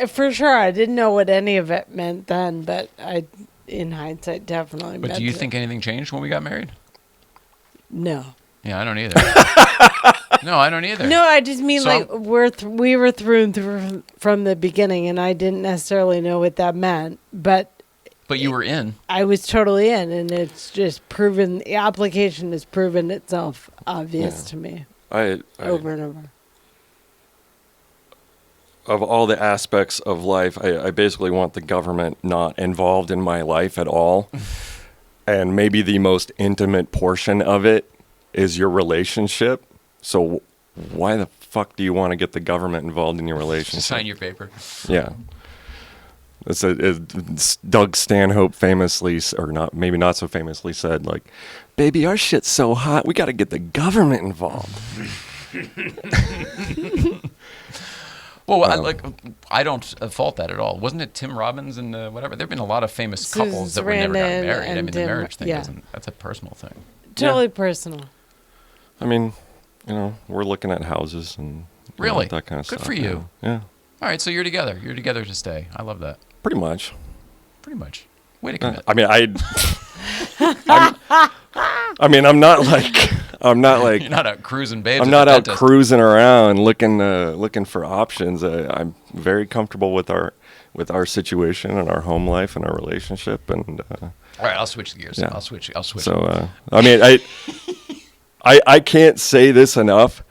For sure, I didn't know what any of it meant then, but in hindsight, definitely meant it. But do you think anything changed when we got married? No. Yeah, I don't either. No, I don't either. No, I just mean So like we were through and through from the beginning, and I didn't necessarily know what that meant, but you were in. I was totally in, and it's just proven. The application has proven itself obvious to me I over and over. Of all the aspects of life, I basically want the government not involved in my life at all. And maybe the most intimate portion of it is your relationship. So why the fuck do you want to get the government involved in your relationship? Sign your paper. Yeah. It's Doug Stanhope famously, or not, maybe not so famously said, like, baby, our shit's so hot, we got to get the government involved. Well, I don't fault that at all. Wasn't it Tim Robbins and whatever? There have been a lot of famous Susan couples that were never got Sarandon married. I mean, and the Tim- marriage thing yeah. that's a personal thing. Totally personal. I mean, we're looking at houses and Really? that kind of Good stuff. for you. Yeah. All right, so you're together. You're together to stay. I love that. Pretty much. Pretty much. Way to commit. I mean, I'm not like You're not out cruising babes. I'm at not the out dentist. cruising around looking for options. I'm very comfortable with our situation and our home life and our relationship. And All right, I'll switch gears. Yeah. I'll switch. so, I mean, I can't say this enough.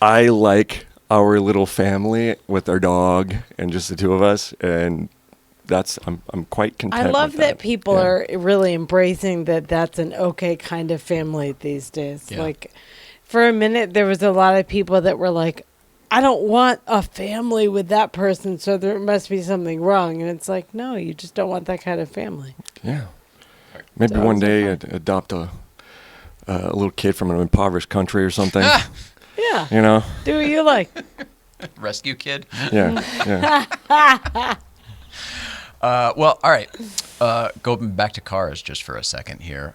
I like our little family with our dog and just the two of us, and I'm quite content. I love with that people Yeah. are really embracing that that's an okay kind of family these days. Yeah. Like, for a minute, there was a lot of people that were like, I don't want a family with that person, so there must be something wrong. And it's like, no, you just don't want that kind of family. Yeah. Maybe So one it's day okay. adopt a little kid from an impoverished country or something. Yeah. You know? Do what you like. Rescue kid. Yeah. Yeah. Well, all right. Going back to cars just for a second here.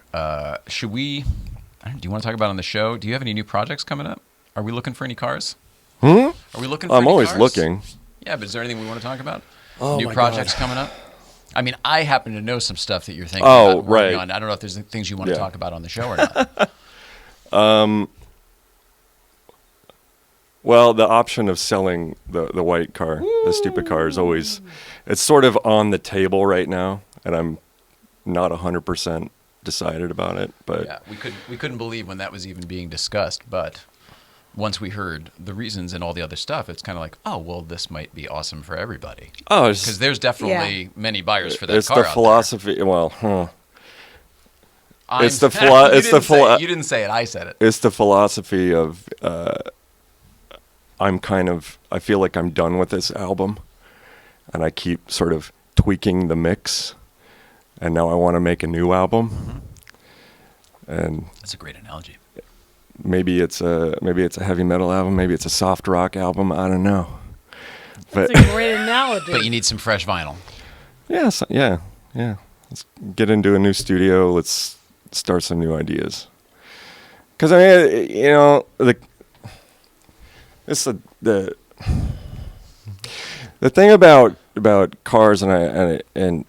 Should we? Do you want to talk about on the show? Do you have any new projects coming up? Are we looking for any cars? Are we looking? For I'm any always cars? looking. Yeah, but is there anything we want to talk about? Oh, New my projects God. coming up? I mean, I happen to know some stuff that you're thinking Oh, about working right. on. I don't know if there's things you want to Yeah. talk about on the show or not. Well, the option of selling the white car, the stupid car, is always, it's sort of on the table right now, and I'm not 100% decided about it. But Yeah, we couldn't believe when that was even being discussed, but once we heard the reasons and all the other stuff, it's kind of like, oh, well, this might be awesome for everybody. oh, Because there's definitely many buyers for that it's car the out there. philosophy. Well, I'm- It's the philo- You it's the didn't say it. philo- You didn't say it. I said it. it's the philosophy of I feel like I'm done with this album, and I keep sort of tweaking the mix, and now I want to make a new album, and That's a great analogy. maybe it's a heavy metal album, maybe it's a soft rock album, I don't know, but That's a great analogy. But you need some fresh vinyl. yeah, let's get into a new studio, let's start some new ideas, because I mean, you know, the thing about cars, and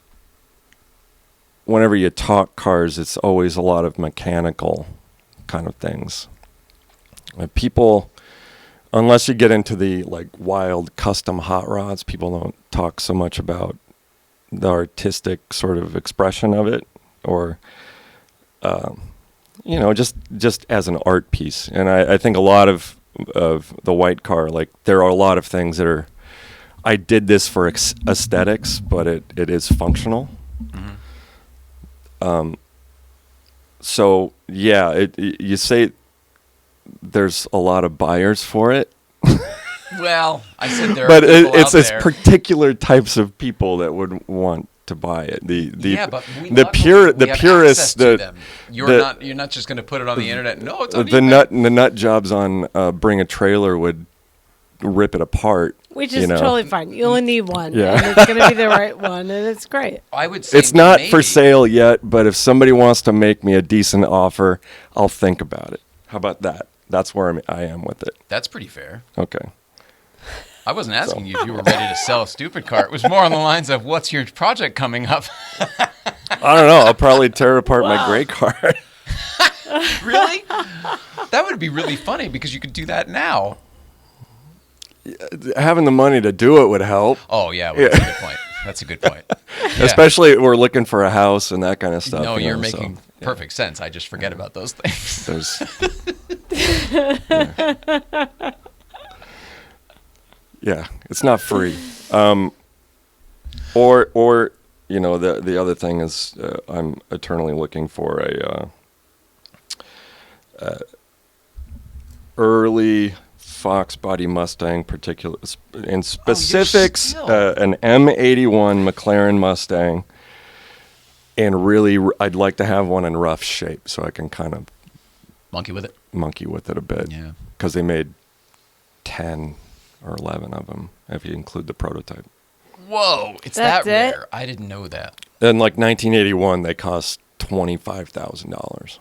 whenever you talk cars, it's always a lot of mechanical kind of things. People, unless you get into the like wild custom hot rods, people don't talk so much about the artistic sort of expression of it, or you know, just as an art piece. And I think a lot of the white car, like there are a lot of things that are, I did this for aesthetics, but it is functional. So yeah, you say there's a lot of buyers for it, Well, I said there but are people it's out it's there. particular types of people that would want to buy it. Yeah, but we the luckily, pure we the have purists access to the them. You're the- not just going to put it on the internet. No, it's on the eBay. nut jobs on Bring a Trailer would rip it apart. Which is you know. totally fine. You only need one. Yeah. And it's going to be the right one, and it's great. I would say It's not for maybe- sale yet, but if somebody wants to make me a decent offer, I'll think about it. How about that? That's where I am with it. That's pretty fair. Okay. I wasn't asking you if you were ready to sell a stupid car. It was more on the lines of what's your project coming up? I don't know. I'll probably tear apart my gray car. Really? That would be really funny because you could do that now. Having the money to do it would help. Oh, yeah. Well, that's a good point. That's a good point. Yeah. Especially if we're looking for a house and that kind of stuff. No, you you're know, so, making perfect sense. I just forget about those things. There's, yeah, it's not free. Or you know, the other thing is I'm eternally looking for a early Fox Body Mustang, particular in specifics, still- an M81 McLaren Mustang, and really I'd like to have one in rough shape so I can kind of Monkey with it. monkey with it a bit. Yeah. Because they made 10 or 11 of them, if you include the prototype. Whoa. It's That's that it? rare. I didn't know that. In like 1981, they cost $25,000.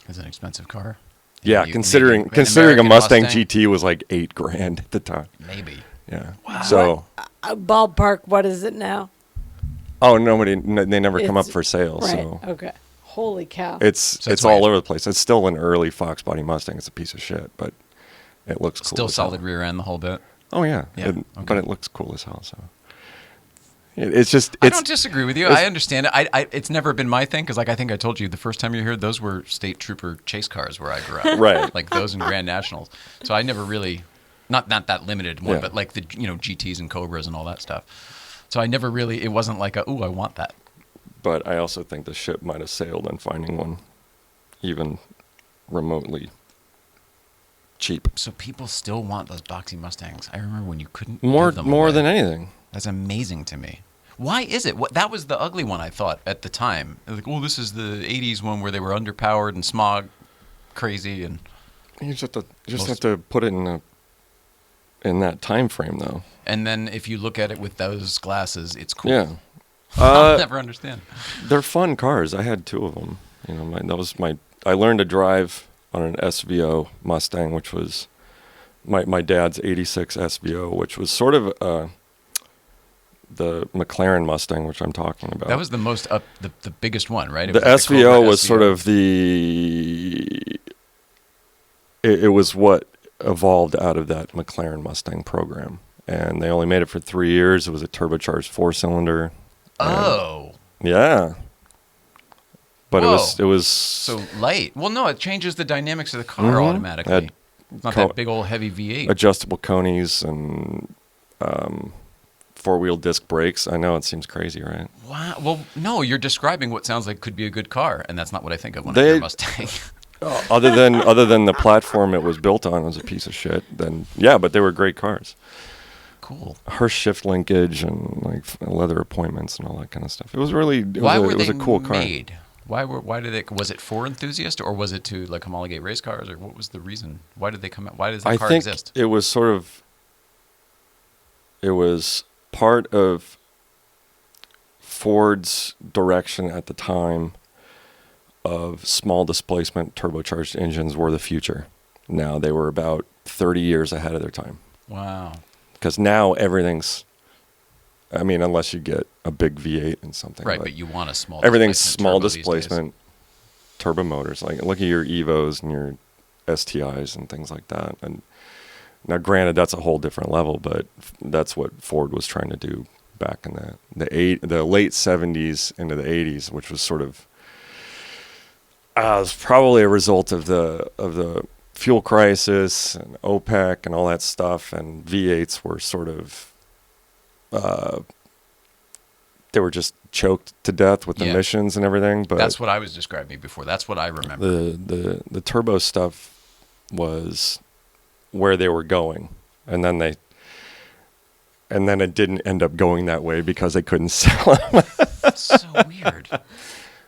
It's an expensive car. Yeah, Maybe- considering maybe an a American Mustang GT was like $8,000 at the time. Maybe. Yeah. Wow. So. Ballpark, what is it now? Oh, they never come up It's- for sale. Right. So Okay. Holy cow. it's all over the place. It's still an early Fox Body Mustang. It's a piece of shit, but it looks cool. Still as hell. solid rear end the whole bit. Oh yeah. Yeah, But it looks cool as hell. So it's just. I don't disagree with you. I understand it. It's never been my thing because, like I think I told you the first time you were here, those were state trooper chase cars where I grew up. Right. Like those in Grand Nationals. So I never really, not that limited one, Yeah. but like the GTs and Cobras and all that stuff. So I never really. It wasn't like I want that. But I also think the ship might have sailed on finding one, even remotely cheap. So people still want those boxy Mustangs. I remember when you couldn't More give them away. than anything. That's amazing to me. Why is it? That was the ugly one I thought at the time. Like, oh, this is the '80s one where they were underpowered and smog crazy and. You just have to put it in that time frame though. And then if you look at it with those glasses, it's cool. Yeah. I'll never understand. They're fun cars. I had two of them. I learned to drive on an SVO Mustang, which was my dad's '86 SVO, which was sort of the McLaren Mustang, which I'm talking about. That was the most the biggest one, right? It The was like SVO Cobra was SVO. sort of it was what evolved out of that McLaren Mustang program. And they only made it for 3 years. It was a turbocharged 4-cylinder. Oh. Yeah. But Whoa. it was So light. Well, no, it changes the dynamics of the car automatically. Had It's not that big old heavy V8. adjustable conies and 4-wheel disc brakes. I know it seems crazy, right? Wow. Well, no, you're describing what sounds like could be a good car, and that's not what I think of when I They- hear Mustang. Other than the platform it was built on was a piece of shit. Then yeah, but they were great cars. Cool. Her shift linkage and like leather appointments and all that kind of stuff. It was really it Why were was they a cool car. made? Why did they? Was it for enthusiasts or was it to like homologate race cars or what was the reason? Why did they come out? Why does that I car think exist? it was part of Ford's direction at the time of small displacement turbocharged engines were the future. Now they were about 30 years ahead of their time. Wow. Because now everything's, I mean, unless you get a big V8 and something. Right, but you want a small. everything's displacement small turbo these days. displacement turbo motors. Like look at your Evos and your STIs and things like that. And now, granted, that's a whole different level, but that's what Ford was trying to do back in the late 70s into the 80s, which was sort of it was probably a result of the fuel crisis and OPEC and all that stuff. And V8s were sort of they were just choked to death with Yeah. emissions and everything. But That's what I was describing before. That's what I remember. the turbo stuff was where they were going, and then it didn't end up going that way because they couldn't sell them. So weird.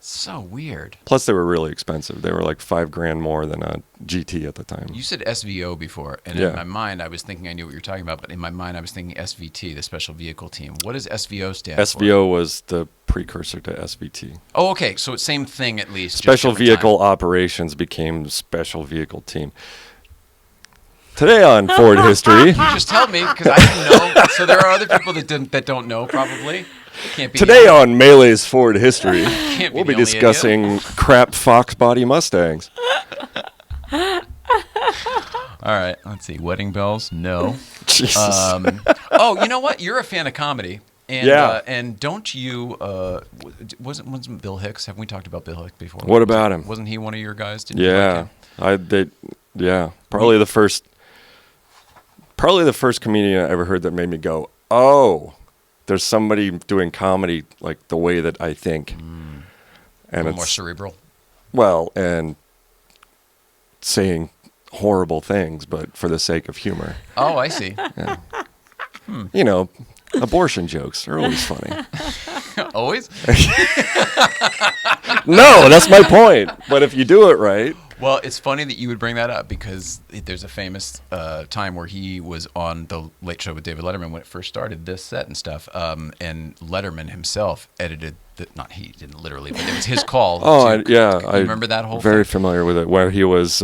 So weird. Plus, they were really expensive. They were like $5,000 more than a GT at the time. You said SVO before, and Yeah. in my mind, I was thinking I knew what you were talking about, but in my mind, I was thinking SVT, the Special Vehicle Team. What does SVO stand for? SVO was the precursor to SVT. Oh, okay. So it's same thing at least. just Special different Vehicle time. Operations became Special Vehicle Team. Today on Ford History, You just tell me because I didn't know. So there are other people that don't know probably. Can't be today the only- on Melee's Ford History, Can't we'll be be the only discussing crap Fox Body Mustangs. All right. Let's see. Wedding bells? No. Jesus. Oh, you know what? You're a fan of comedy. And, Yeah. and don't you? Wasn't Bill Hicks? Haven't we talked about Bill Hicks before? What about him? Wasn't he one of your guys? Didn't you like Yeah, him? probably the first comedian I ever heard that made me go, "Oh, there's somebody doing comedy like the way that I think," A and little it's more cerebral. well, and saying horrible things, but for the sake of humor. Oh, I see. You know, abortion jokes are always funny. Always. No, that's my point. But if you do it right. Well, it's funny that you would bring that up because there's a famous time where he was on the Late Show with David Letterman when it first started, this set and stuff, and Letterman himself edited. Not he didn't literally, but it was his call. Oh, to, I remember that whole very thing? familiar with it, where he was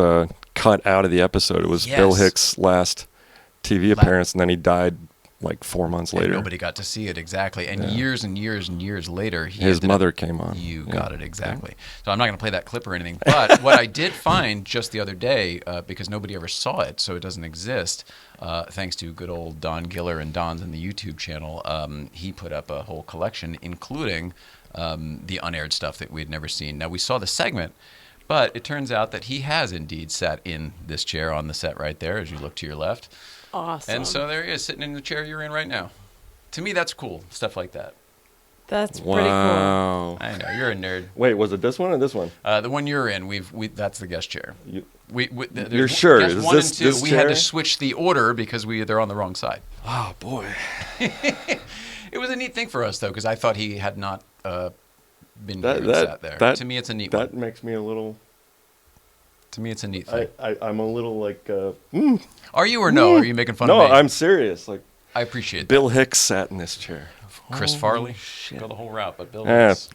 cut out of the episode. It was Bill Yes. Hicks' last TV appearance, and then he died like 4 months And later. nobody got to see it exactly. And years and years and years later, His mother came on. You got it exactly. So I'm not going to play that clip or anything. But what I did find just the other day, because nobody ever saw it, so it doesn't exist, thanks to good old Don Giller and Don's in the YouTube channel, he put up a whole collection, including the unaired stuff that we had never seen. Now, we saw the segment, but it turns out that he has indeed sat in this chair on the set right there, as you look to your left. Awesome. And so there he is, sitting in the chair you're in right now. To me, that's cool, stuff like that. That's pretty cool. Wow. I know, you're a nerd. Wait, was it this one or this one? The one you're in, that's the guest chair. You're sure? Guest Is one this- and two, this we had to chair? switch the order because they're on the wrong side. Oh, boy. It was a neat thing for us, though, because I thought he had not been here and sat there. To me, it's a neat That one. makes me a little... To me, it's a neat thing. I'm a little like... Are you or no? Are you making fun of No, me? I'm serious. Like, I appreciate that. Bill Hicks sat in this chair. Chris Farley. Go the whole route, but Bill Yeah. Hicks.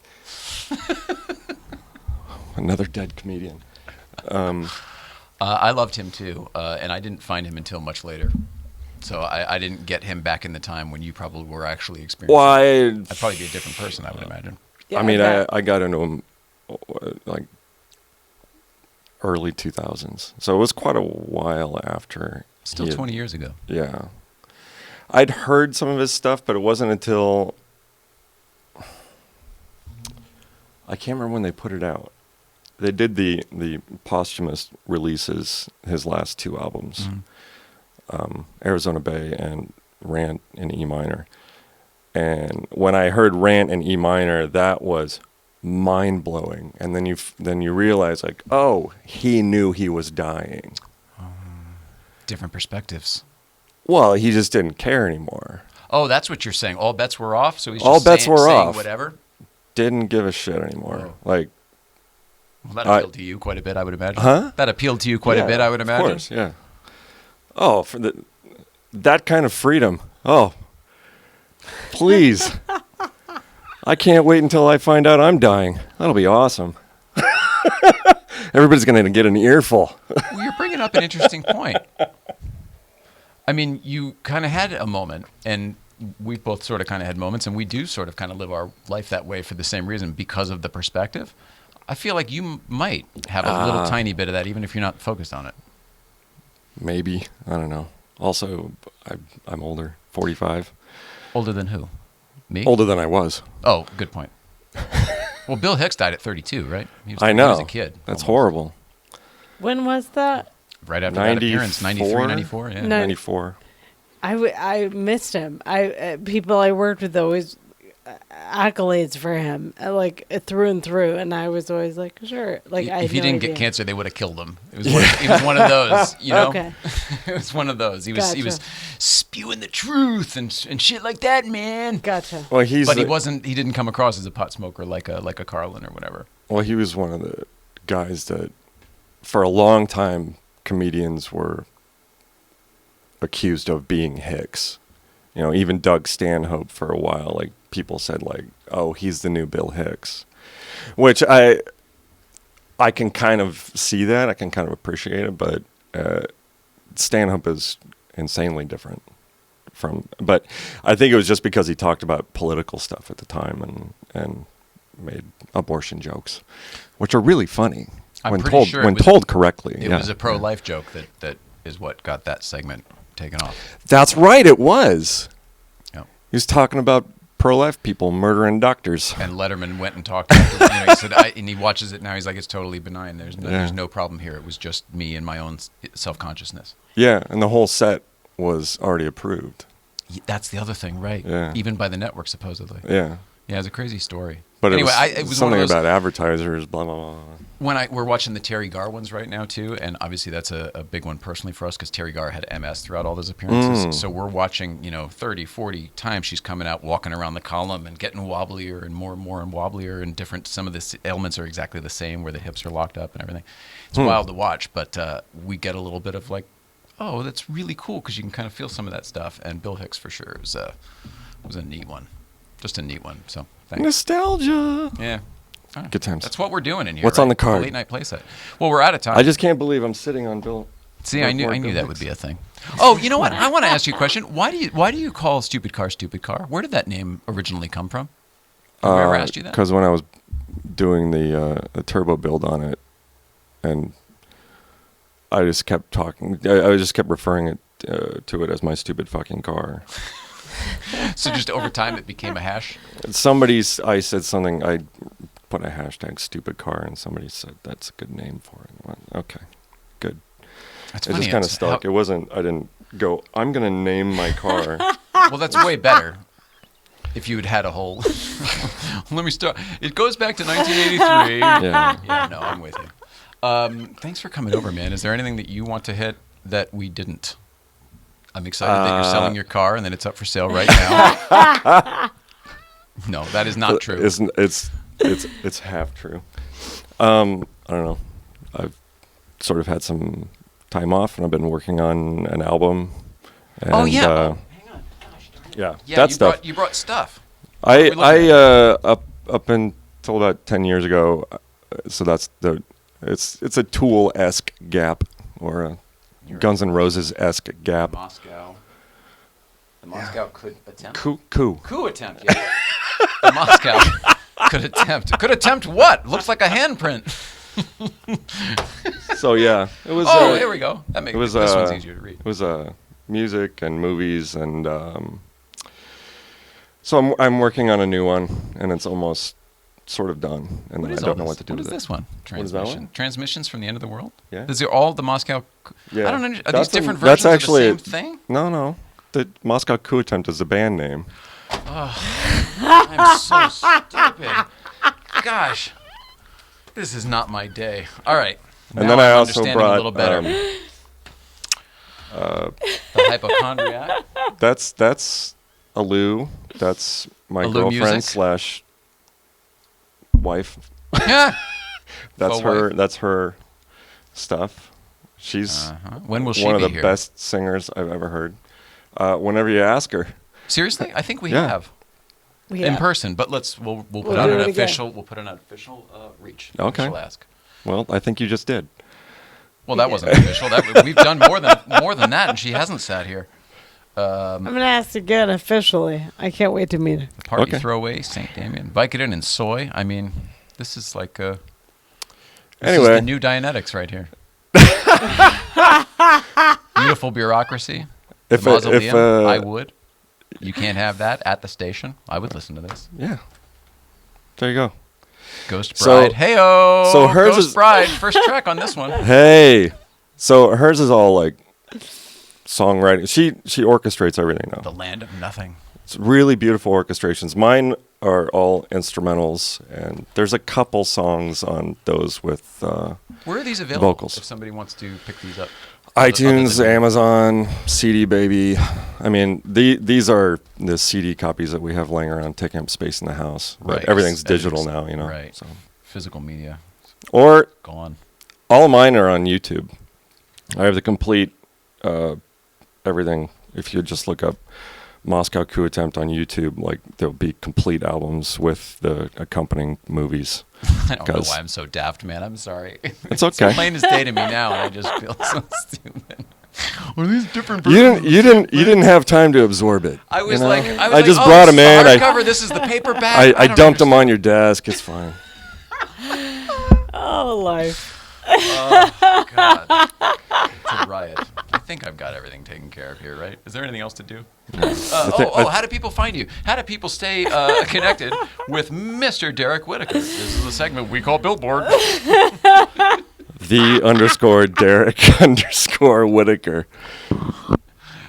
Another dead comedian. I loved him, too, and I didn't find him until much later. So I didn't get him back in the time when you probably were actually experiencing it. I'd probably be a different person, I would imagine. Yeah, I mean, bet. I got into him like early 2000s. So it was quite a while after. Still he had- 20 years ago. Yeah. I'd heard some of his stuff, but it wasn't until... I can't remember when they put it out. They did the posthumous releases, his last 2 albums. Arizona Bay and Rant in E minor. And when I heard Rant in E minor, that was mind-blowing. And then you realize, like, oh, he knew he was dying. Different perspectives. Well, he just didn't care anymore. Oh, that's what you're saying. All bets were off, so he's All just bets saying, were saying off. whatever? Didn't give a shit anymore. Oh. Like, Well, that appealed to you quite a bit, I would imagine. Huh? That appealed to you quite a yeah, bit, I would imagine. Of course, yeah. Oh, for that kind of freedom. Oh, please. I can't wait until I find out I'm dying. That'll be awesome. Everybody's going to get an earful. Well, you're bringing up an interesting point. I mean, you kind of had a moment, and we both sort of kind of had moments, and we do sort of kind of live our life that way for the same reason, because of the perspective. I feel like you might have a little tiny bit of that, even if you're not focused on it. Maybe. I don't know. Also, I'm older, 45. Older than who? Me? Older than I was. Oh, good point. Well, Bill Hicks died at 32, right? He was, I know. He was a kid. That's almost. horrible. When was that? Right after that appearance, 93, 94, yeah. No. 94. I missed him. People I worked with always accolades for him, like through and through, and I was always like, sure. Like, I if he had no didn't idea. get cancer, they would have killed him. It was he was one of those, you know. Okay. It was one of those. He was Gotcha. spewing the truth and shit like that, man. Gotcha. Well, But he wasn't. He didn't come across as a pot smoker like a Carlin or whatever. Well, he was one of the guys that, for a long time, comedians were accused of being Hicks. You know, even Doug Stanhope for a while, like, people said, like, oh, he's the new Bill Hicks. Which I can kind of see that. I can kind of appreciate it, but Stanhope is insanely different but I think it was just because he talked about political stuff at the time and made abortion jokes, which are really funny I'm when pretty told sure when it was- told correctly. It yeah. was a pro-life joke that is what got that segment taken off. That's right, it was. Yep. He was talking about pro-life people murdering doctors. And Letterman went and talked to him. He said, and he watches it now. He's like, it's totally benign. There's no problem here. It was just me and my own self-consciousness. Yeah, and the whole set was already approved. That's the other thing, right? Yeah. Even by the network, supposedly. Yeah. Yeah, it's a crazy story. But anyway, it one was of something those, about advertisers, blah, blah, blah. when we're watching the Terry Garr ones right now too, and obviously that's a big one personally for us because Terry Garr had MS throughout all those appearances. So we're watching, 30, 40 times she's coming out, walking around the column and getting wobblier and more and wobblier, and different. Some of the elements are exactly the same, where the hips are locked up and everything. It's wild to watch, but we get a little bit of like, oh, that's really cool because you can kind of feel some of that stuff. And Bill Hicks for sure was a neat one, just a neat one. So thanks. Nostalgia. Yeah. Good times. That's what we're doing in here. What's right? on the card? Late night playset. Well, we're out of time. I just can't believe I'm sitting on Bill See, I knew that would be a thing. Oh, you know what? I want to ask you a question. Why do you call stupid car? Where did that name originally come from? Have I ever asked you that? Because when I was doing the turbo build on it, and I just kept talking. I just kept referring it to it as my stupid fucking car. So just over time, it became a hash. I said something. I put a hashtag stupid car, and somebody said that's a good name for it. I went, okay, good. That's it funny. just kind of stuck. It wasn't. I didn't go. I'm gonna name my car. Well, that's way better. If you had a whole. Let me start. It goes back to 1983. Yeah. No, I'm with you. Thanks for coming over, man. Is there anything that you want to hit that we didn't? I'm excited that you're selling your car and that it's up for sale right now. No, that is not true. It's half true. I don't know. I've sort of had some time off, and I've been working on an album. And, oh yeah. Hang on. Gosh, yeah. That stuff. You brought stuff. I up until about 10 years ago. So that's it's a Tool-esque gap or a Guns N' Roses-esque gap. Moscow. The Moscow could attempt. Coup attempt. Yeah. The Moscow could attempt. Could attempt what? Looks like a handprint. So yeah, it was. Oh, here we go. That makes this one's easier to read. It was music and movies, and so I'm working on a new one, and it's almost sort of done, and then I don't know what to do with it. What is this one? Transmissions from the end of the world? Yeah. Is it all the Moscow? Yeah. I don't understand. Are these different versions of the same thing? No. The Moscow Coup Attempt is the band name. Oh, I'm so stupid. Gosh, this is not my day. All right. And then I also brought a little better. The hypochondriac. That's Alu. That's my Alu girlfriend music? / wife. That's Faux her. wife. That's her stuff. She's When will she one be of the here? best singers I've ever heard. Whenever you ask her. Seriously, I think we Yeah. have We in have. person, but we'll put We'll out do an it again. official. We'll put an official reach. Okay. Official ask. Well, I think you just did. Well, that wasn't official. We've done more than that, and she hasn't sat here. I'm gonna ask again officially. I can't wait to meet her. Party Okay. throwaway, St. Damien, Vicodin, and soy. I mean, this is like this is Anyway. the new Dianetics right here. Beautiful bureaucracy. The If mausoleum. I would. You can't have that at the station. I would listen to this. Yeah. There you go. Ghost So- Bride. Hey-oh! so hers Ghost is- Bride. First track on this one. Hey. So hers is all like songwriting. She orchestrates everything now. The Land of Nothing. It's really beautiful orchestrations. Mine are all instrumentals, and there's a couple songs on those with Where are these available? Vocals. If somebody wants to pick these up. iTunes, Other than- Amazon, CD Baby. I mean, these are the CD copies that we have laying around taking up space in the house. But Right. everything's digital now, you know. Right. So. Physical media. Or Gone. all of mine are on YouTube. I have the complete everything. If you just look up Moscow Coup Attempt on YouTube, like there'll be complete albums with the accompanying movies. I don't know 'Cause- why I'm so daft, man. I'm sorry. It's okay. plain as day to me now, and I just feel so stupid. Are these different You didn't have time to absorb it. I was you know? like, I just oh, brought this them is the in. hardcover. This is the paperback. I don't dumped them on understand. your desk. It's fine. Oh, life. Oh, God. It's a riot. I think I've got everything taken care of here, right? Is there anything else to do? How do people find you? How do people stay connected with Mr. Derek Whitacre? This is a segment we call Billboard. _Derek _Whitacre.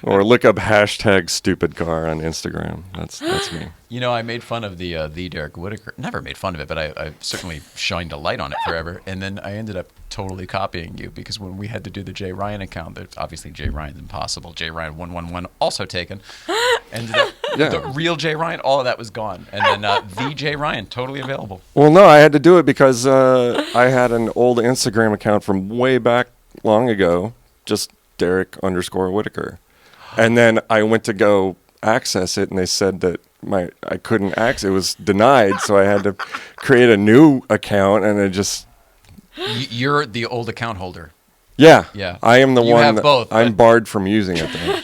Or look up #stupidcar on Instagram. That's me. You know, I made fun of the Derek Whitacre. Never made fun of it, but I certainly shined a light on it forever. And then I ended up totally copying you because when we had to do the Jay Ryan account, that obviously Jay Ryan's impossible. Jay Ryan 111 also taken. Ended up the real Jay Ryan, all of that was gone. And then the Jay Ryan, totally available. Well, no, I had to do it because I had an old Instagram account from way back long ago, just Derek _Whitacre. And then I went to go access it, and they said that I couldn't access it. It was denied, so I had to create a new account, and it just... You're the old account holder. Yeah. Yeah. I am the You one have that both, I'm but- barred from using it then.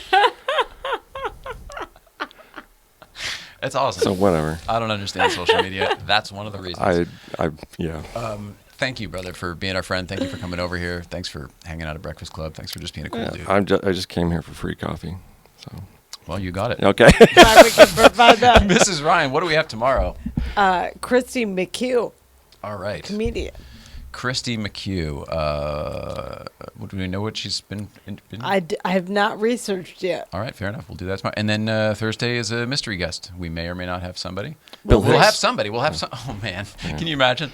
That's awesome. So whatever. I don't understand social media. That's one of the reasons. Yeah. Thank you, brother, for being our friend. Thank you for coming over here. Thanks for hanging out at Breakfast Club. Thanks for just being a cool dude. I just came here for free coffee. So Well, you got it. okay. Glad we can provide that. Mrs. Ryan, what do we have tomorrow? Christy McHugh, All right. comedian. Christy McHugh. Do we know what she's been? I have not researched yet. All right, fair enough. We'll do that tomorrow. And then Thursday is a mystery guest. We may or may not have somebody. Bill We'll Hicks. have somebody. We'll have some. Oh man, can you imagine?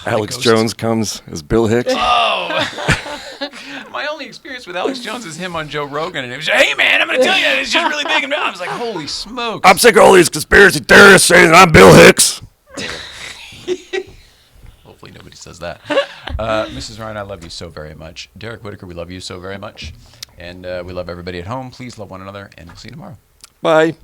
Alex ghost. Jones comes as Bill Hicks. My only experience with Alex Jones is him on Joe Rogan, and it was, hey man, I'm gonna tell you, it's just really big. And I was like, holy smokes. I'm sick of all these conspiracy theorists saying I'm Bill Hicks. Hopefully nobody says that. Mrs. Ryan, I love you so very much. Derek Whitacre, we love you so very much. And we love everybody at home. Please love one another, and we'll see you tomorrow. Bye.